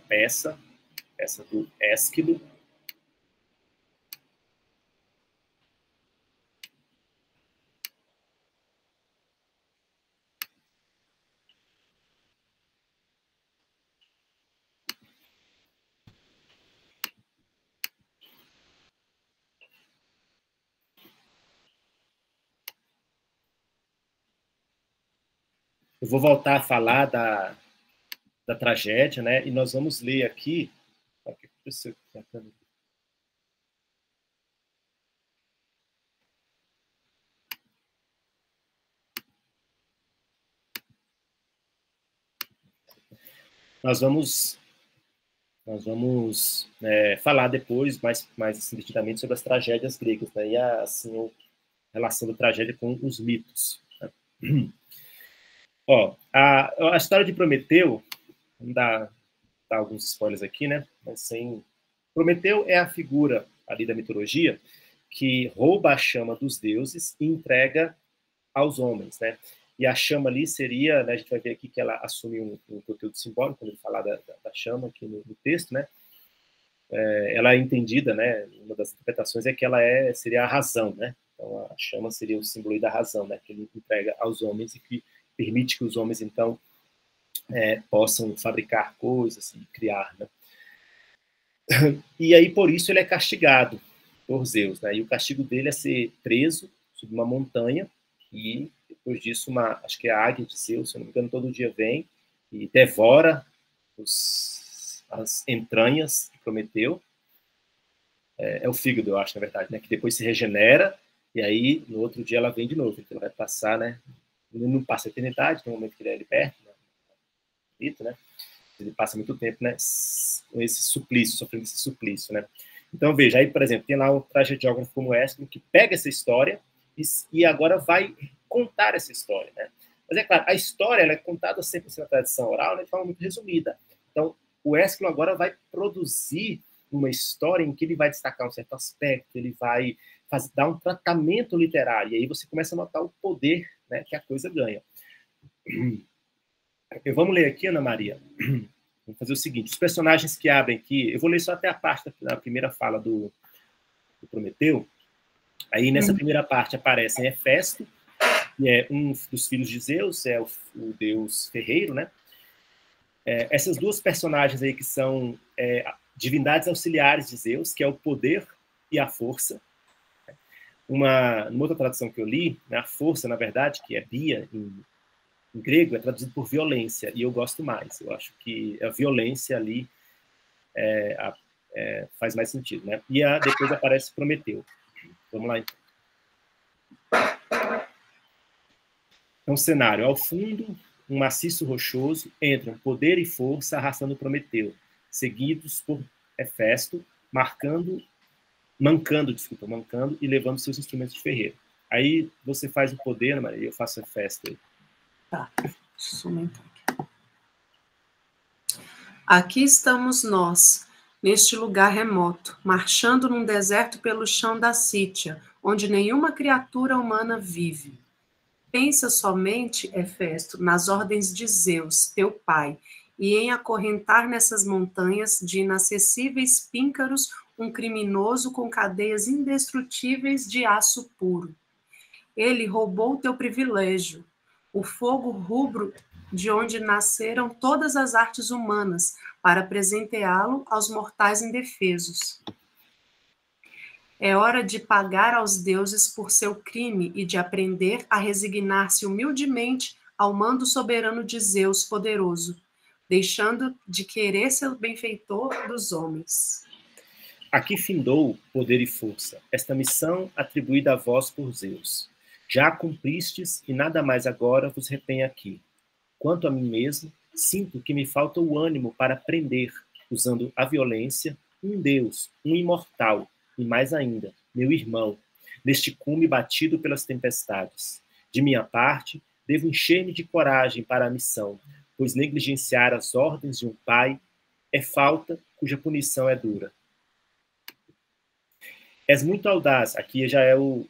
peça do Ésquilo. Eu vou voltar a falar da tragédia, né? E nós vamos ler aqui. O que aconteceu? Nós vamos falar depois, mais assim, detidamente, sobre as tragédias gregas, né? E assim, a relação da tragédia com os mitos. Né? A história de Prometeu, vamos dar alguns spoilers aqui, né? Mas Prometeu é a figura ali da mitologia que rouba a chama dos deuses e entrega aos homens, né? e a chama ali seria, né, a gente vai ver aqui que ela assume um conteúdo simbólico, quando ele falar da chama aqui no texto, né? Ela é entendida, né? Uma das interpretações é que ela seria a razão, né? Então a chama seria o símbolo da razão, né? Que ele entrega aos homens e que permite que os homens então possam fabricar coisas e criar, né? E aí por isso ele é castigado por Zeus, né? E o castigo dele é ser preso sob uma montanha e depois disso acho que é a águia de Zeus, se eu não me engano, todo dia vem e devora as entranhas que Prometeu. É o fígado, eu acho, na verdade, né? Que depois se regenera e aí no outro dia ela vem de novo. Então ela vai passar, né? Ele não passa a eternidade, tem um momento que ele é liberto, né? Ele passa muito tempo, né? Com esse suplício, sofrendo esse suplício, né? Então veja, aí por exemplo, tem lá um tragediógrafo como Ésquilo que pega essa história e agora vai contar essa história, né? Mas é claro, a história ela é contada sempre na tradição oral, né, de forma muito resumida. Então o Ésquilo agora vai produzir uma história em que ele vai destacar um certo aspecto, ele vai dar um tratamento literário, e aí você começa a notar o poder, né, que a coisa ganha. Vamos ler aqui, Ana Maria. Vamos fazer o seguinte, os personagens que abrem aqui, eu vou ler só até a parte da primeira fala do Prometeu. Aí nessa primeira parte aparecem Hefesto, que é um dos filhos de Zeus, é o deus ferreiro, né? Essas duas personagens aí que são divindades auxiliares de Zeus, que é o poder e a força. Numa outra tradução que eu li, né, a força, na verdade, que é bia em grego, é traduzido por violência, e eu gosto mais. Eu acho que a violência ali faz mais sentido, né? E depois aparece Prometeu. Vamos lá, então. Então, cenário. Ao fundo, um maciço rochoso, entram poder e força arrastando Prometeu, seguidos por Hefesto, mancando e levando seus instrumentos de ferreiro. Aí você faz o poder, Ana Maria, eu faço Hefesto aí. Tá, deixa eu aumentar aqui. Aqui estamos nós, neste lugar remoto, marchando num deserto pelo chão da Sítia, onde nenhuma criatura humana vive. Pensa somente, Hefesto, nas ordens de Zeus, teu pai, e em acorrentar nessas montanhas de inacessíveis píncaros um criminoso com cadeias indestrutíveis de aço puro. Ele roubou teu privilégio, o fogo rubro de onde nasceram todas as artes humanas, para presenteá-lo aos mortais indefesos. É hora de pagar aos deuses por seu crime e de aprender a resignar-se humildemente ao mando soberano de Zeus poderoso, deixando de querer ser o benfeitor dos homens. Aqui findou poder e força, esta missão atribuída a vós por Zeus. Já a cumpristes e nada mais agora vos retém aqui. Quanto a mim mesmo, sinto que me falta o ânimo para prender, usando a violência, um Deus, um imortal, e mais ainda, meu irmão, neste cume batido pelas tempestades. De minha parte, devo encher-me de coragem para a missão, pois negligenciar as ordens de um pai é falta cuja punição é dura. És muito audaz, aqui já é o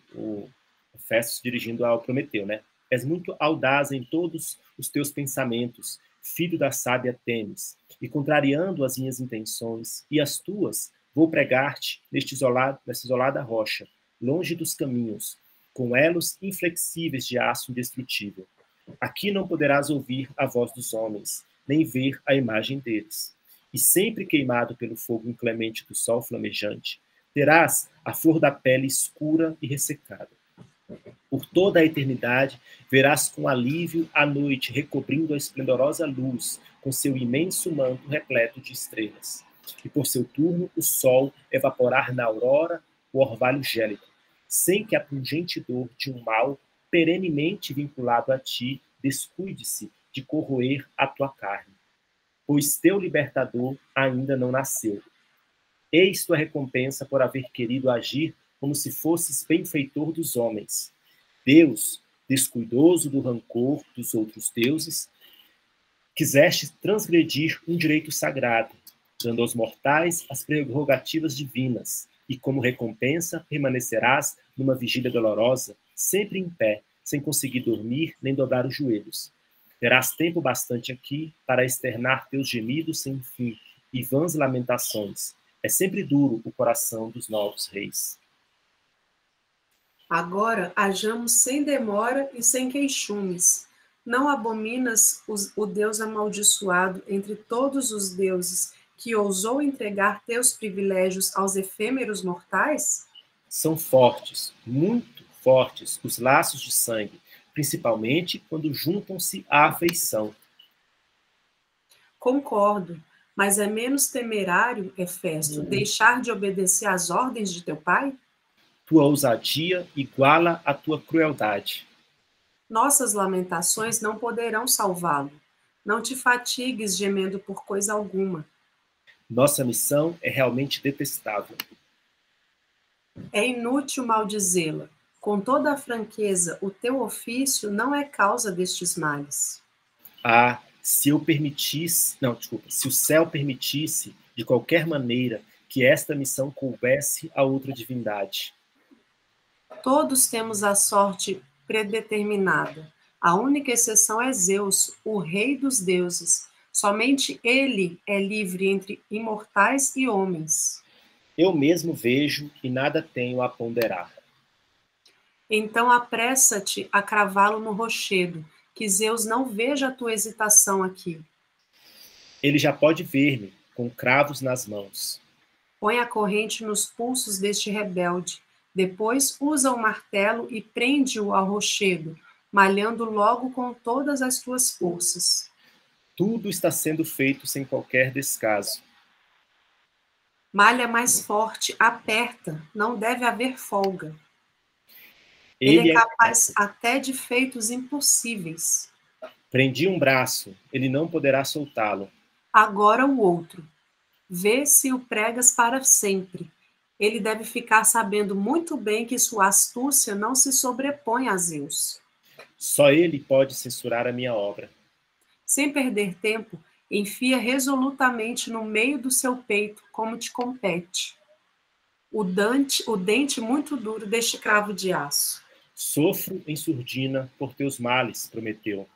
Hefesto dirigindo ao Prometeu, né? És muito audaz em todos os teus pensamentos, filho da sábia Temis, e contrariando as minhas intenções e as tuas, vou pregar-te nessa isolada rocha, longe dos caminhos, com elos inflexíveis de aço indestrutível. Aqui não poderás ouvir a voz dos homens, nem ver a imagem deles. E sempre queimado pelo fogo inclemente do sol flamejante, terás a flor da pele escura e ressecada. Por toda a eternidade, verás com alívio a noite recobrindo a esplendorosa luz com seu imenso manto repleto de estrelas. E por seu turno o sol evaporar na aurora o orvalho gélido, sem que a pungente dor de um mal perenemente vinculado a ti descuide-se de corroer a tua carne. Pois teu libertador ainda não nasceu. Eis tua recompensa por haver querido agir como se fosses benfeitor dos homens. Deus, descuidoso do rancor dos outros deuses, quiseste transgredir um direito sagrado, dando aos mortais as prerrogativas divinas, e como recompensa permanecerás numa vigília dolorosa, sempre em pé, sem conseguir dormir nem dobrar os joelhos. Terás tempo bastante aqui para externar teus gemidos sem fim e vãs lamentações. É sempre duro o coração dos novos reis. Agora hajamos sem demora e sem queixumes. Não abominas o Deus amaldiçoado entre todos os deuses que ousou entregar teus privilégios aos efêmeros mortais? São fortes, muito fortes, os laços de sangue, principalmente quando juntam-se à afeição. Concordo, mas é menos temerário, Hefesto, deixar de obedecer às ordens de teu pai? Tua ousadia iguala a tua crueldade. Nossas lamentações não poderão salvá-lo. Não te fatigues gemendo por coisa alguma. Nossa missão é realmente detestável. É inútil maldizê-la. Com toda a franqueza, o teu ofício não é causa destes males. Ah, se eu permitisse... Não, desculpa. Se o céu permitisse, de qualquer maneira, que esta missão coubesse a outra divindade. Todos temos a sorte predeterminada. A única exceção é Zeus, o rei dos deuses. Somente ele é livre entre imortais e homens. Eu mesmo vejo e nada tenho a ponderar. Então apressa-te a cravá-lo no rochedo, que Zeus não veja a tua hesitação aqui. Ele já pode ver-me, com cravos nas mãos. Põe a corrente nos pulsos deste rebelde. Depois usa o martelo e prende-o ao rochedo, malhando logo com todas as tuas forças. Tudo está sendo feito sem qualquer descaso. Malha mais forte, aperta, não deve haver folga. Ele é capaz até de feitos impossíveis. Prendi um braço, ele não poderá soltá-lo. Agora o outro. Vê se o pregas para sempre. Ele deve ficar sabendo muito bem que sua astúcia não se sobrepõe a Zeus. Só ele pode censurar a minha obra. Sem perder tempo, enfia resolutamente no meio do seu peito, como te compete, o dente muito duro deste cravo de aço. Sofro em surdina por teus males, Prometeu.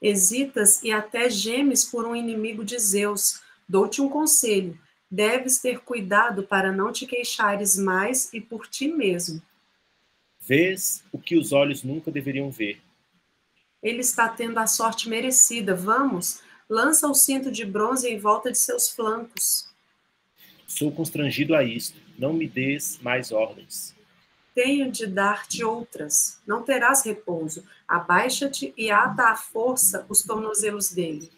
Hesitas e até gemes por um inimigo de Zeus. Dou-te um conselho. Deves ter cuidado para não te queixares mais e por ti mesmo. Vês o que os olhos nunca deveriam ver. Ele está tendo a sorte merecida. Vamos, lança o cinto de bronze em volta de seus flancos. Sou constrangido a isto. Não me des mais ordens. Tenho de dar-te outras. Não terás repouso. Abaixa-te e ata à força os tornozelos dele.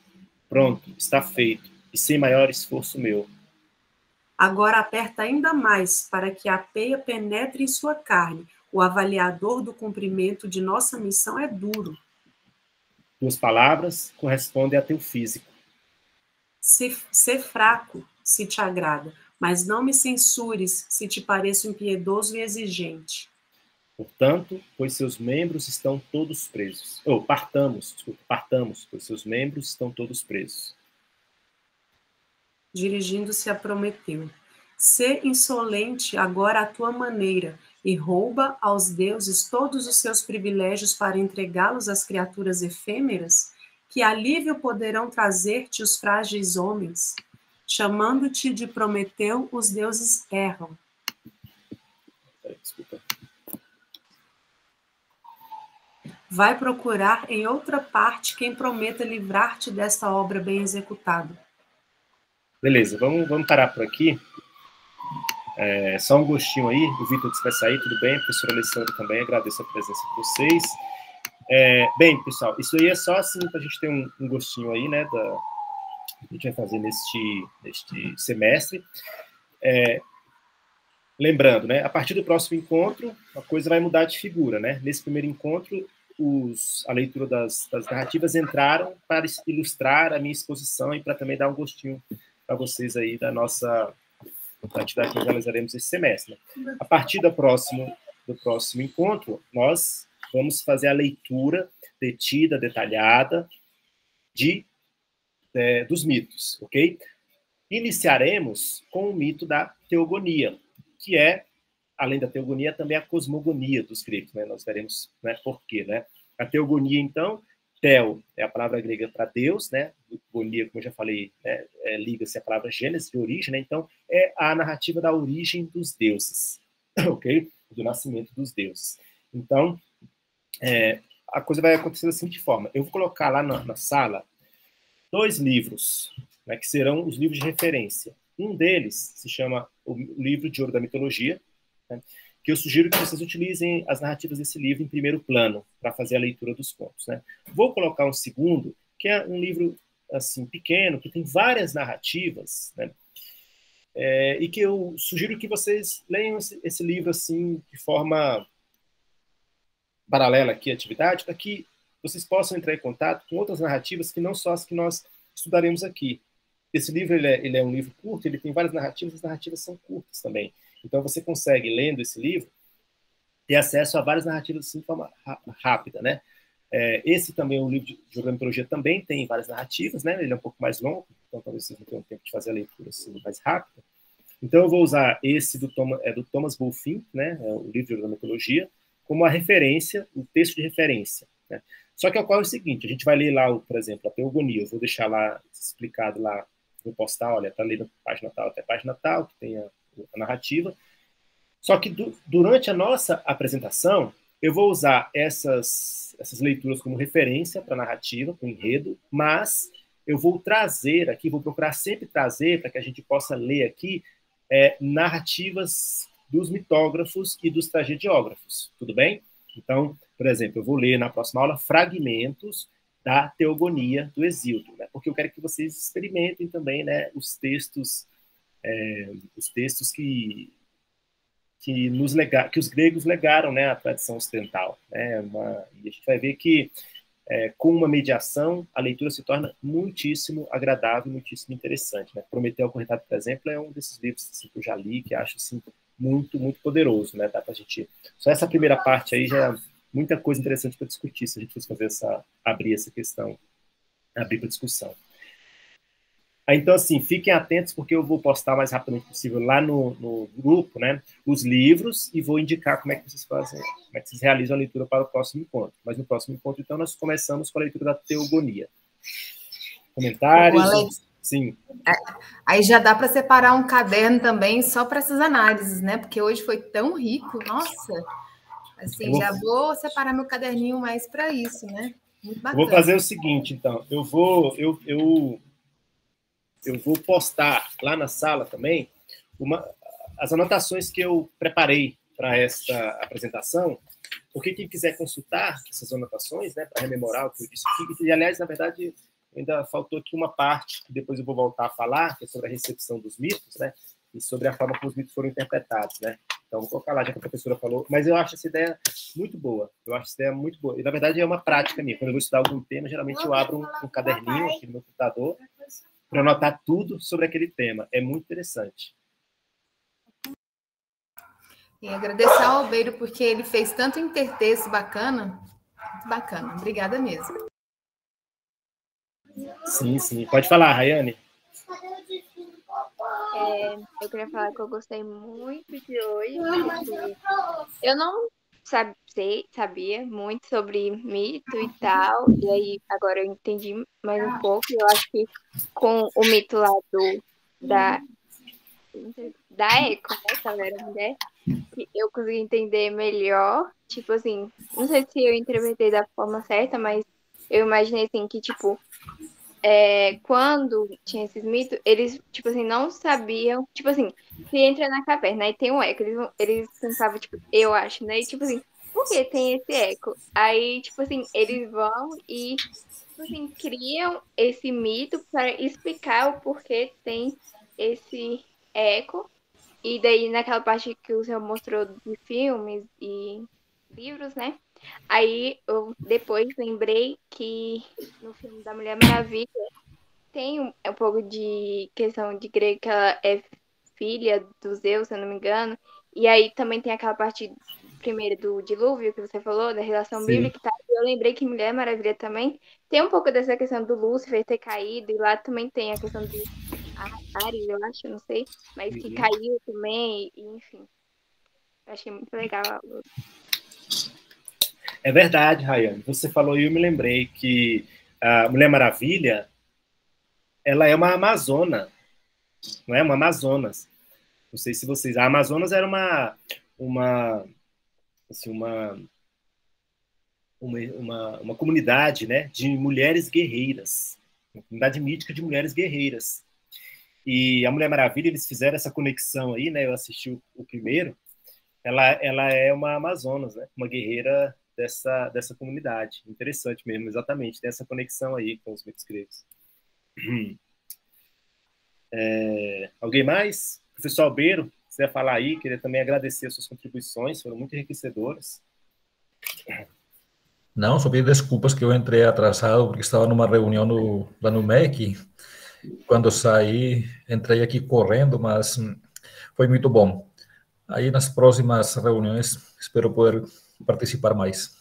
Pronto, está feito. E sem maior esforço meu. Agora aperta ainda mais para que a peia penetre em sua carne. O avaliador do cumprimento de nossa missão é duro. Tuas palavras correspondem a teu físico. Ser fraco, se te agrada, mas não me censures se te pareço impiedoso e exigente. Portanto, pois seus membros estão todos presos. Partamos, pois seus membros estão todos presos. Dirigindo-se a Prometeu. Sê insolente agora à tua maneira e rouba aos deuses todos os seus privilégios para entregá-los às criaturas efêmeras, que alívio poderão trazer-te os frágeis homens? Chamando-te de Prometeu, os deuses erram. Desculpa. Vai procurar em outra parte quem prometa livrar-te desta obra bem executada. Beleza, vamos parar por aqui. Só um gostinho aí. O Vitor disse que vai sair, tudo bem. A professora Alessandra também, agradeço a presença de vocês. Bem, pessoal, isso aí é só assim para a gente ter um gostinho aí, né, que a gente vai fazer neste semestre. Lembrando, né, a partir do próximo encontro, a coisa vai mudar de figura, né? Nesse primeiro encontro, a leitura das narrativas entraram para ilustrar a minha exposição e para também dar um gostinho para vocês aí da nossa atividade que nós realizaremos esse semestre. A partir do próximo encontro, nós vamos fazer a leitura detida, detalhada dos mitos, ok? Iniciaremos com o mito da teogonia, que é além da teogonia, também a cosmogonia dos gregos, né? Nós veremos, né, por quê, né? A teogonia, então, teo é a palavra grega para Deus, né? Gonia, como eu já falei, né, liga-se à palavra gênese, de origem, né? Então, é a narrativa da origem dos deuses, ok? Do nascimento dos deuses. Então, a coisa vai acontecer da seguinte forma. Eu vou colocar lá na sala 2 livros, né, que serão os livros de referência. Um deles se chama o Livro de Ouro da Mitologia, né, que eu sugiro que vocês utilizem as narrativas desse livro em primeiro plano, para fazer a leitura dos contos, né. Vou colocar um segundo, que é um livro assim, pequeno, que tem várias narrativas, né, e que eu sugiro que vocês leiam esse livro assim, de forma paralela aqui à atividade, para que vocês possam entrar em contato com outras narrativas que não só as que nós estudaremos aqui. Esse livro ele é um livro curto, ele tem várias narrativas, as narrativas são curtas também. Então você consegue, lendo esse livro, ter acesso a várias narrativas assim, de forma rápida, né? Esse também, o livro de Ouro da Mitologia, também tem várias narrativas, né? Ele é um pouco mais longo, então talvez vocês não tenham tempo de fazer a leitura assim, mais rápida. Então eu vou usar esse do Thomas Bulfin, né? O livro de Ouro da Mitologia, como a referência, o texto de referência, né? Só que ocorre o seguinte, a gente vai ler lá, por exemplo, a teogonia, eu vou deixar lá explicado lá, vou postar, olha, está lendo página tal até página tal, que tem a narrativa. Só que durante a nossa apresentação, eu vou usar essas leituras como referência para a narrativa, para o enredo, mas eu vou trazer aqui, vou procurar sempre trazer, para que a gente possa ler aqui, narrativas dos mitógrafos e dos tragediógrafos, tudo bem? Então, por exemplo, eu vou ler na próxima aula fragmentos da Teogonia do Hesíodo, né? Porque eu quero que vocês experimentem também, né, os textos que os gregos legaram, né, à tradição ocidental, né? E a gente vai ver que com uma mediação a leitura se torna muitíssimo agradável, muitíssimo interessante, né? Prometeu Acorrentado, por exemplo, é um desses livros assim, que eu já li, que acho assim, muito, muito poderoso, né? Dá pra gente... Só essa primeira parte aí já é muita coisa interessante para discutir, se a gente fosse abrir essa questão, abrir para discussão. Então, assim, fiquem atentos, porque eu vou postar o mais rapidamente possível lá no grupo, né, os livros, e vou indicar como é que vocês fazem, como é que vocês realizam a leitura para o próximo encontro. Mas no próximo encontro, então, nós começamos com a leitura da Teogonia. Comentários? Alex, sim. Aí já dá para separar um caderno também só para essas análises, né? Porque hoje foi tão rico, nossa. Assim, já vou separar meu caderninho mais para isso, né? Muito bacana. Eu vou fazer o seguinte, então. Eu vou postar lá na sala também as anotações que eu preparei para esta apresentação, porque quem quiser consultar essas anotações, né, para rememorar o que eu disse aqui, e, aliás, na verdade, ainda faltou aqui uma parte que depois eu vou voltar a falar, que é sobre a recepção dos mitos, né, e sobre a forma como os mitos foram interpretados, né. Então, vou colocar lá, já que a professora falou, mas eu acho essa ideia muito boa, e, na verdade, é uma prática minha. Quando eu vou estudar algum tema, geralmente eu abro um caderninho aqui no meu computador para anotar tudo sobre aquele tema. É muito interessante. E agradecer ao Albeiro, porque ele fez tanto intertexto bacana. Muito bacana. Obrigada mesmo. Sim, sim. Pode falar, Rayane. Eu queria falar que eu gostei muito de hoje, porque eu não sabia muito sobre mito e tal, e aí agora eu entendi mais um pouco. Eu acho que com o mito lá da Eco, né, que ela era mulher, que eu consegui entender melhor. Tipo assim, não sei se eu interpretei da forma certa, mas eu imaginei assim que, tipo, quando tinha esses mitos, eles, tipo assim, não sabiam, tipo assim, se entra na caverna e tem um eco, eles pensavam, tipo, eu acho, né? E, tipo assim, por que tem esse eco? Aí, tipo assim, eles vão e, tipo assim, criam esse mito para explicar o porquê tem esse eco. E daí, naquela parte que o senhor mostrou de filmes e livros, né? Aí eu depois lembrei que no filme da Mulher Maravilha tem um pouco de questão de grego, que ela é filha do Zeus, se eu não me engano. E aí também tem aquela parte primeiro do dilúvio que você falou, da relação bíblica. Tá? Eu lembrei que Mulher Maravilha também tem um pouco dessa questão do Lúcifer ter caído, e lá também tem a questão de Ares, eu acho, não sei, mas que caiu também, e, enfim. Achei muito legal. É verdade, Rayane. Você falou e eu me lembrei que a Mulher Maravilha, ela é uma amazona, não é? Uma Amazonas. Não sei se vocês... A Amazonas era assim, uma comunidade, né, de mulheres guerreiras. Uma comunidade mítica de mulheres guerreiras. E a Mulher Maravilha, eles fizeram essa conexão aí, né? Eu assisti o primeiro. Ela é uma Amazonas, né? Uma guerreira dessa comunidade. Interessante mesmo, exatamente. Tem essa conexão aí com os mitos gregos. Alguém mais? Professor Albeiro, você ia falar aí, queria também agradecer as suas contribuições, foram muito enriquecedoras. Não, só pedir desculpas que eu entrei atrasado, porque estava numa reunião lá no MEC. Quando saí, entrei aqui correndo, mas foi muito bom. Aí nas próximas reuniões, espero poder participar mais.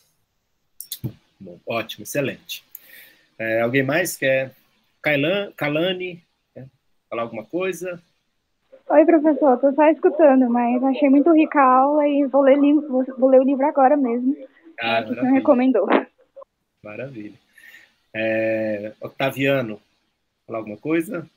Bom, ótimo, excelente. Alguém mais quer? Kalani, quer falar alguma coisa? Oi, professor, estou só escutando, mas achei muito rica a aula e vou ler o livro agora mesmo. Que você me recomendou. Maravilha. Octaviano, falar alguma coisa?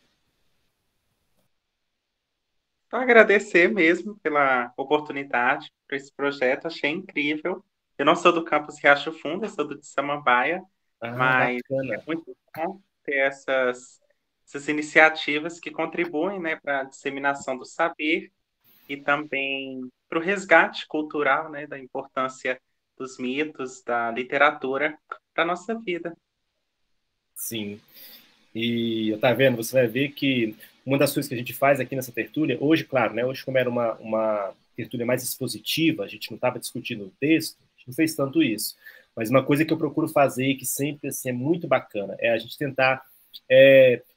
Só agradecer mesmo pela oportunidade, por esse projeto, achei incrível. Eu não sou do campus Riacho Fundo, eu sou do de Samambaia, mas bacana. É muito bom ter essas iniciativas que contribuem, né, para a disseminação do saber e também para o resgate cultural, né, da importância dos mitos, da literatura para a nossa vida. Sim. E, tá vendo, você vai ver que uma das coisas que a gente faz aqui nessa tertúlia, hoje, claro, né, hoje como era uma tertúlia mais expositiva, a gente não estava discutindo o texto, a gente não fez tanto isso. Mas uma coisa que eu procuro fazer e que sempre assim, é muito bacana é a gente tentar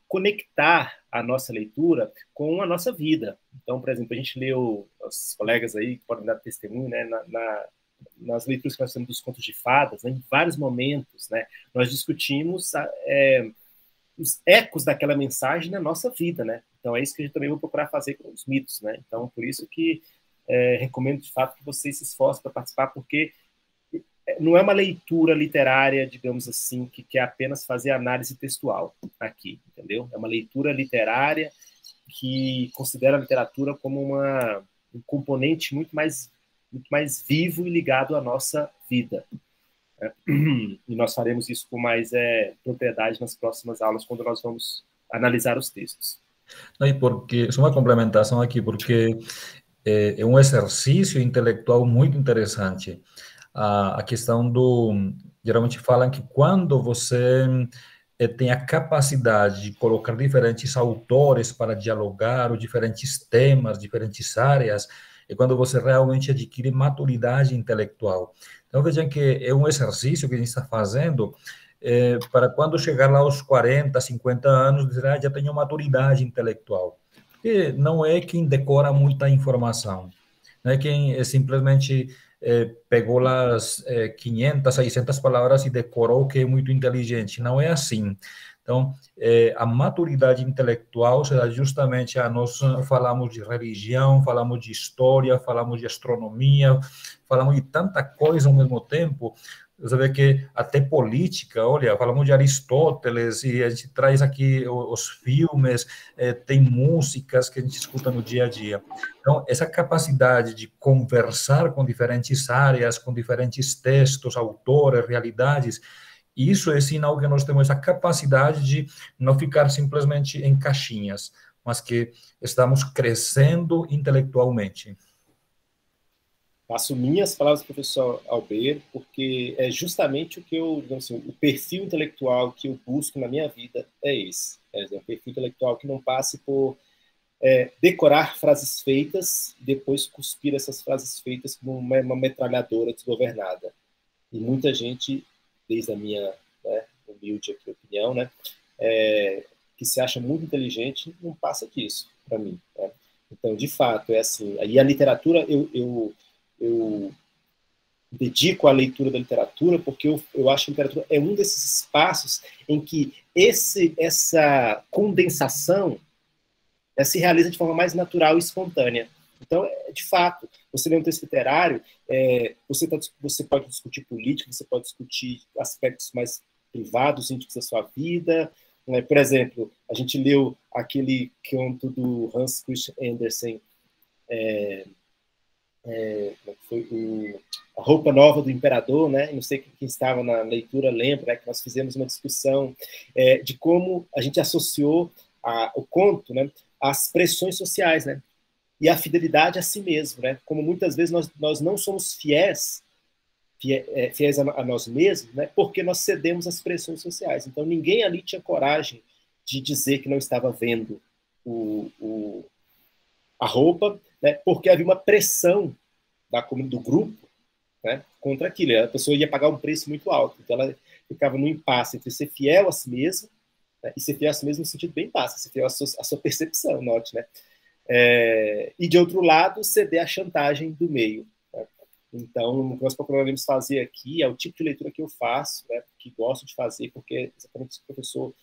conectar a nossa leitura com a nossa vida. Então, por exemplo, a gente leu, os colegas aí que podem dar testemunho, né, nas leituras que nós temos dos contos de fadas, né, em vários momentos, né, nós discutimos os ecos daquela mensagem na nossa vida, né? Então é isso que a gente também vai procurar fazer com os mitos, né? Então por isso que recomendo de fato que vocês se esforcem para participar, porque não é uma leitura literária, digamos assim, que quer apenas fazer análise textual aqui, entendeu? É uma leitura literária que considera a literatura como um componente muito mais vivo e ligado à nossa vida. E nós faremos isso com mais propriedade nas próximas aulas, quando nós vamos analisar os textos. E porque, só uma complementação aqui, porque é um exercício intelectual muito interessante. A questão geralmente falam que quando você tem a capacidade de colocar diferentes autores para dialogar, ou diferentes temas, diferentes áreas, é quando você realmente adquire maturidade intelectual. Então, vejam que é um exercício que a gente está fazendo para quando chegar lá aos 40, 50 anos, dizer, já tenho maturidade intelectual. Porque não é quem decora muita informação, não é quem simplesmente pegou lá as 500, 600 palavras e decorou que é muito inteligente. Não é assim. Então, a maturidade intelectual será justamente nós falamos de religião, falamos de história, falamos de astronomia, falamos de tanta coisa ao mesmo tempo. Você vê que até política, olha, falamos de Aristóteles e a gente traz aqui os filmes, tem músicas que a gente escuta no dia a dia. Então, essa capacidade de conversar com diferentes áreas, com diferentes textos, autores, realidades, isso é sinal que nós temos essa capacidade de não ficar simplesmente em caixinhas, mas que estamos crescendo intelectualmente. Passo minhas palavras para o professor Albeiro, porque é justamente o que digamos assim, o perfil intelectual que eu busco na minha vida é esse. É um perfil intelectual que não passe por decorar frases feitas e depois cuspir essas frases feitas como uma metralhadora desgovernada. E muita gente, desde a minha humilde aqui, opinião, né, que se acha muito inteligente, não passa disso para mim. Né? Então, de fato, é assim. E a literatura, eu dedico à leitura da literatura porque eu acho que a literatura é um desses espaços em que essa condensação se realiza de forma mais natural e espontânea. Então, de fato, você lê um texto literário, você pode discutir política, você pode discutir aspectos mais privados, íntimos da sua vida. Né? Por exemplo, a gente leu aquele conto do Hans Christian Andersen, foi A Roupa Nova do Imperador, né? Não sei quem estava na leitura lembra, né? Que nós fizemos uma discussão de como a gente associou o conto, né, às pressões sociais, né? E a fidelidade a si mesmo, né? Como muitas vezes nós não somos fiéis a nós mesmos, né? Porque nós cedemos às pressões sociais. Então, ninguém ali tinha coragem de dizer que não estava vendo a roupa, né? Porque havia uma pressão do grupo, né, contra aquilo. A pessoa ia pagar um preço muito alto. Então, ela ficava no impasse entre ser fiel a si mesmo, né, e ser fiel a si mesmo no sentido bem fácil, ser fiel à sua percepção, note, né? E, de outro lado, ceder à chantagem do meio. Né? Então, o que nós procuraremos fazer aqui é o tipo de leitura que eu faço, né, que gosto de fazer, porque é exatamente isso que o professor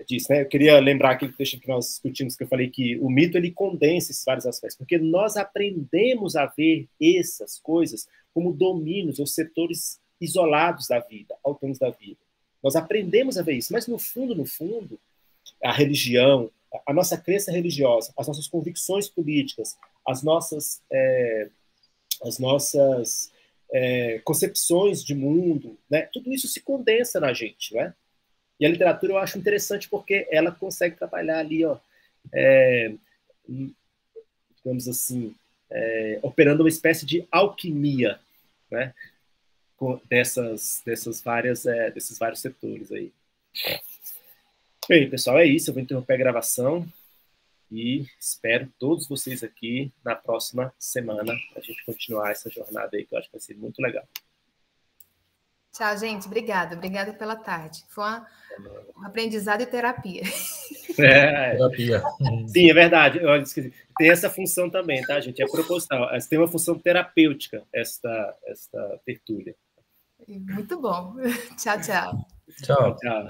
disse. Né? Eu queria lembrar aquele texto que nós discutimos, que eu falei que o mito ele condensa esses vários aspectos, porque nós aprendemos a ver essas coisas como domínios ou setores isolados da vida, autônomos da vida. Nós aprendemos a ver isso, mas no fundo, a religião, a nossa crença religiosa, as nossas convicções políticas, as nossas concepções de mundo, né? Tudo isso se condensa na gente, né? E a literatura eu acho interessante porque ela consegue trabalhar ali, ó, digamos assim, operando uma espécie de alquimia, né? Desses vários setores aí. Bem, pessoal, é isso. Eu vou interromper a gravação e espero todos vocês aqui na próxima semana para a gente continuar essa jornada aí, que eu acho que vai ser muito legal. Tchau, gente. Obrigada. Obrigada pela tarde. Foi um aprendizado e terapia. Terapia. Sim, é verdade. Eu esqueci. Tem essa função também, tá, gente? É proposital. Tem uma função terapêutica, esta tertúlia. Muito bom. Tchau, tchau. Tchau. Tchau.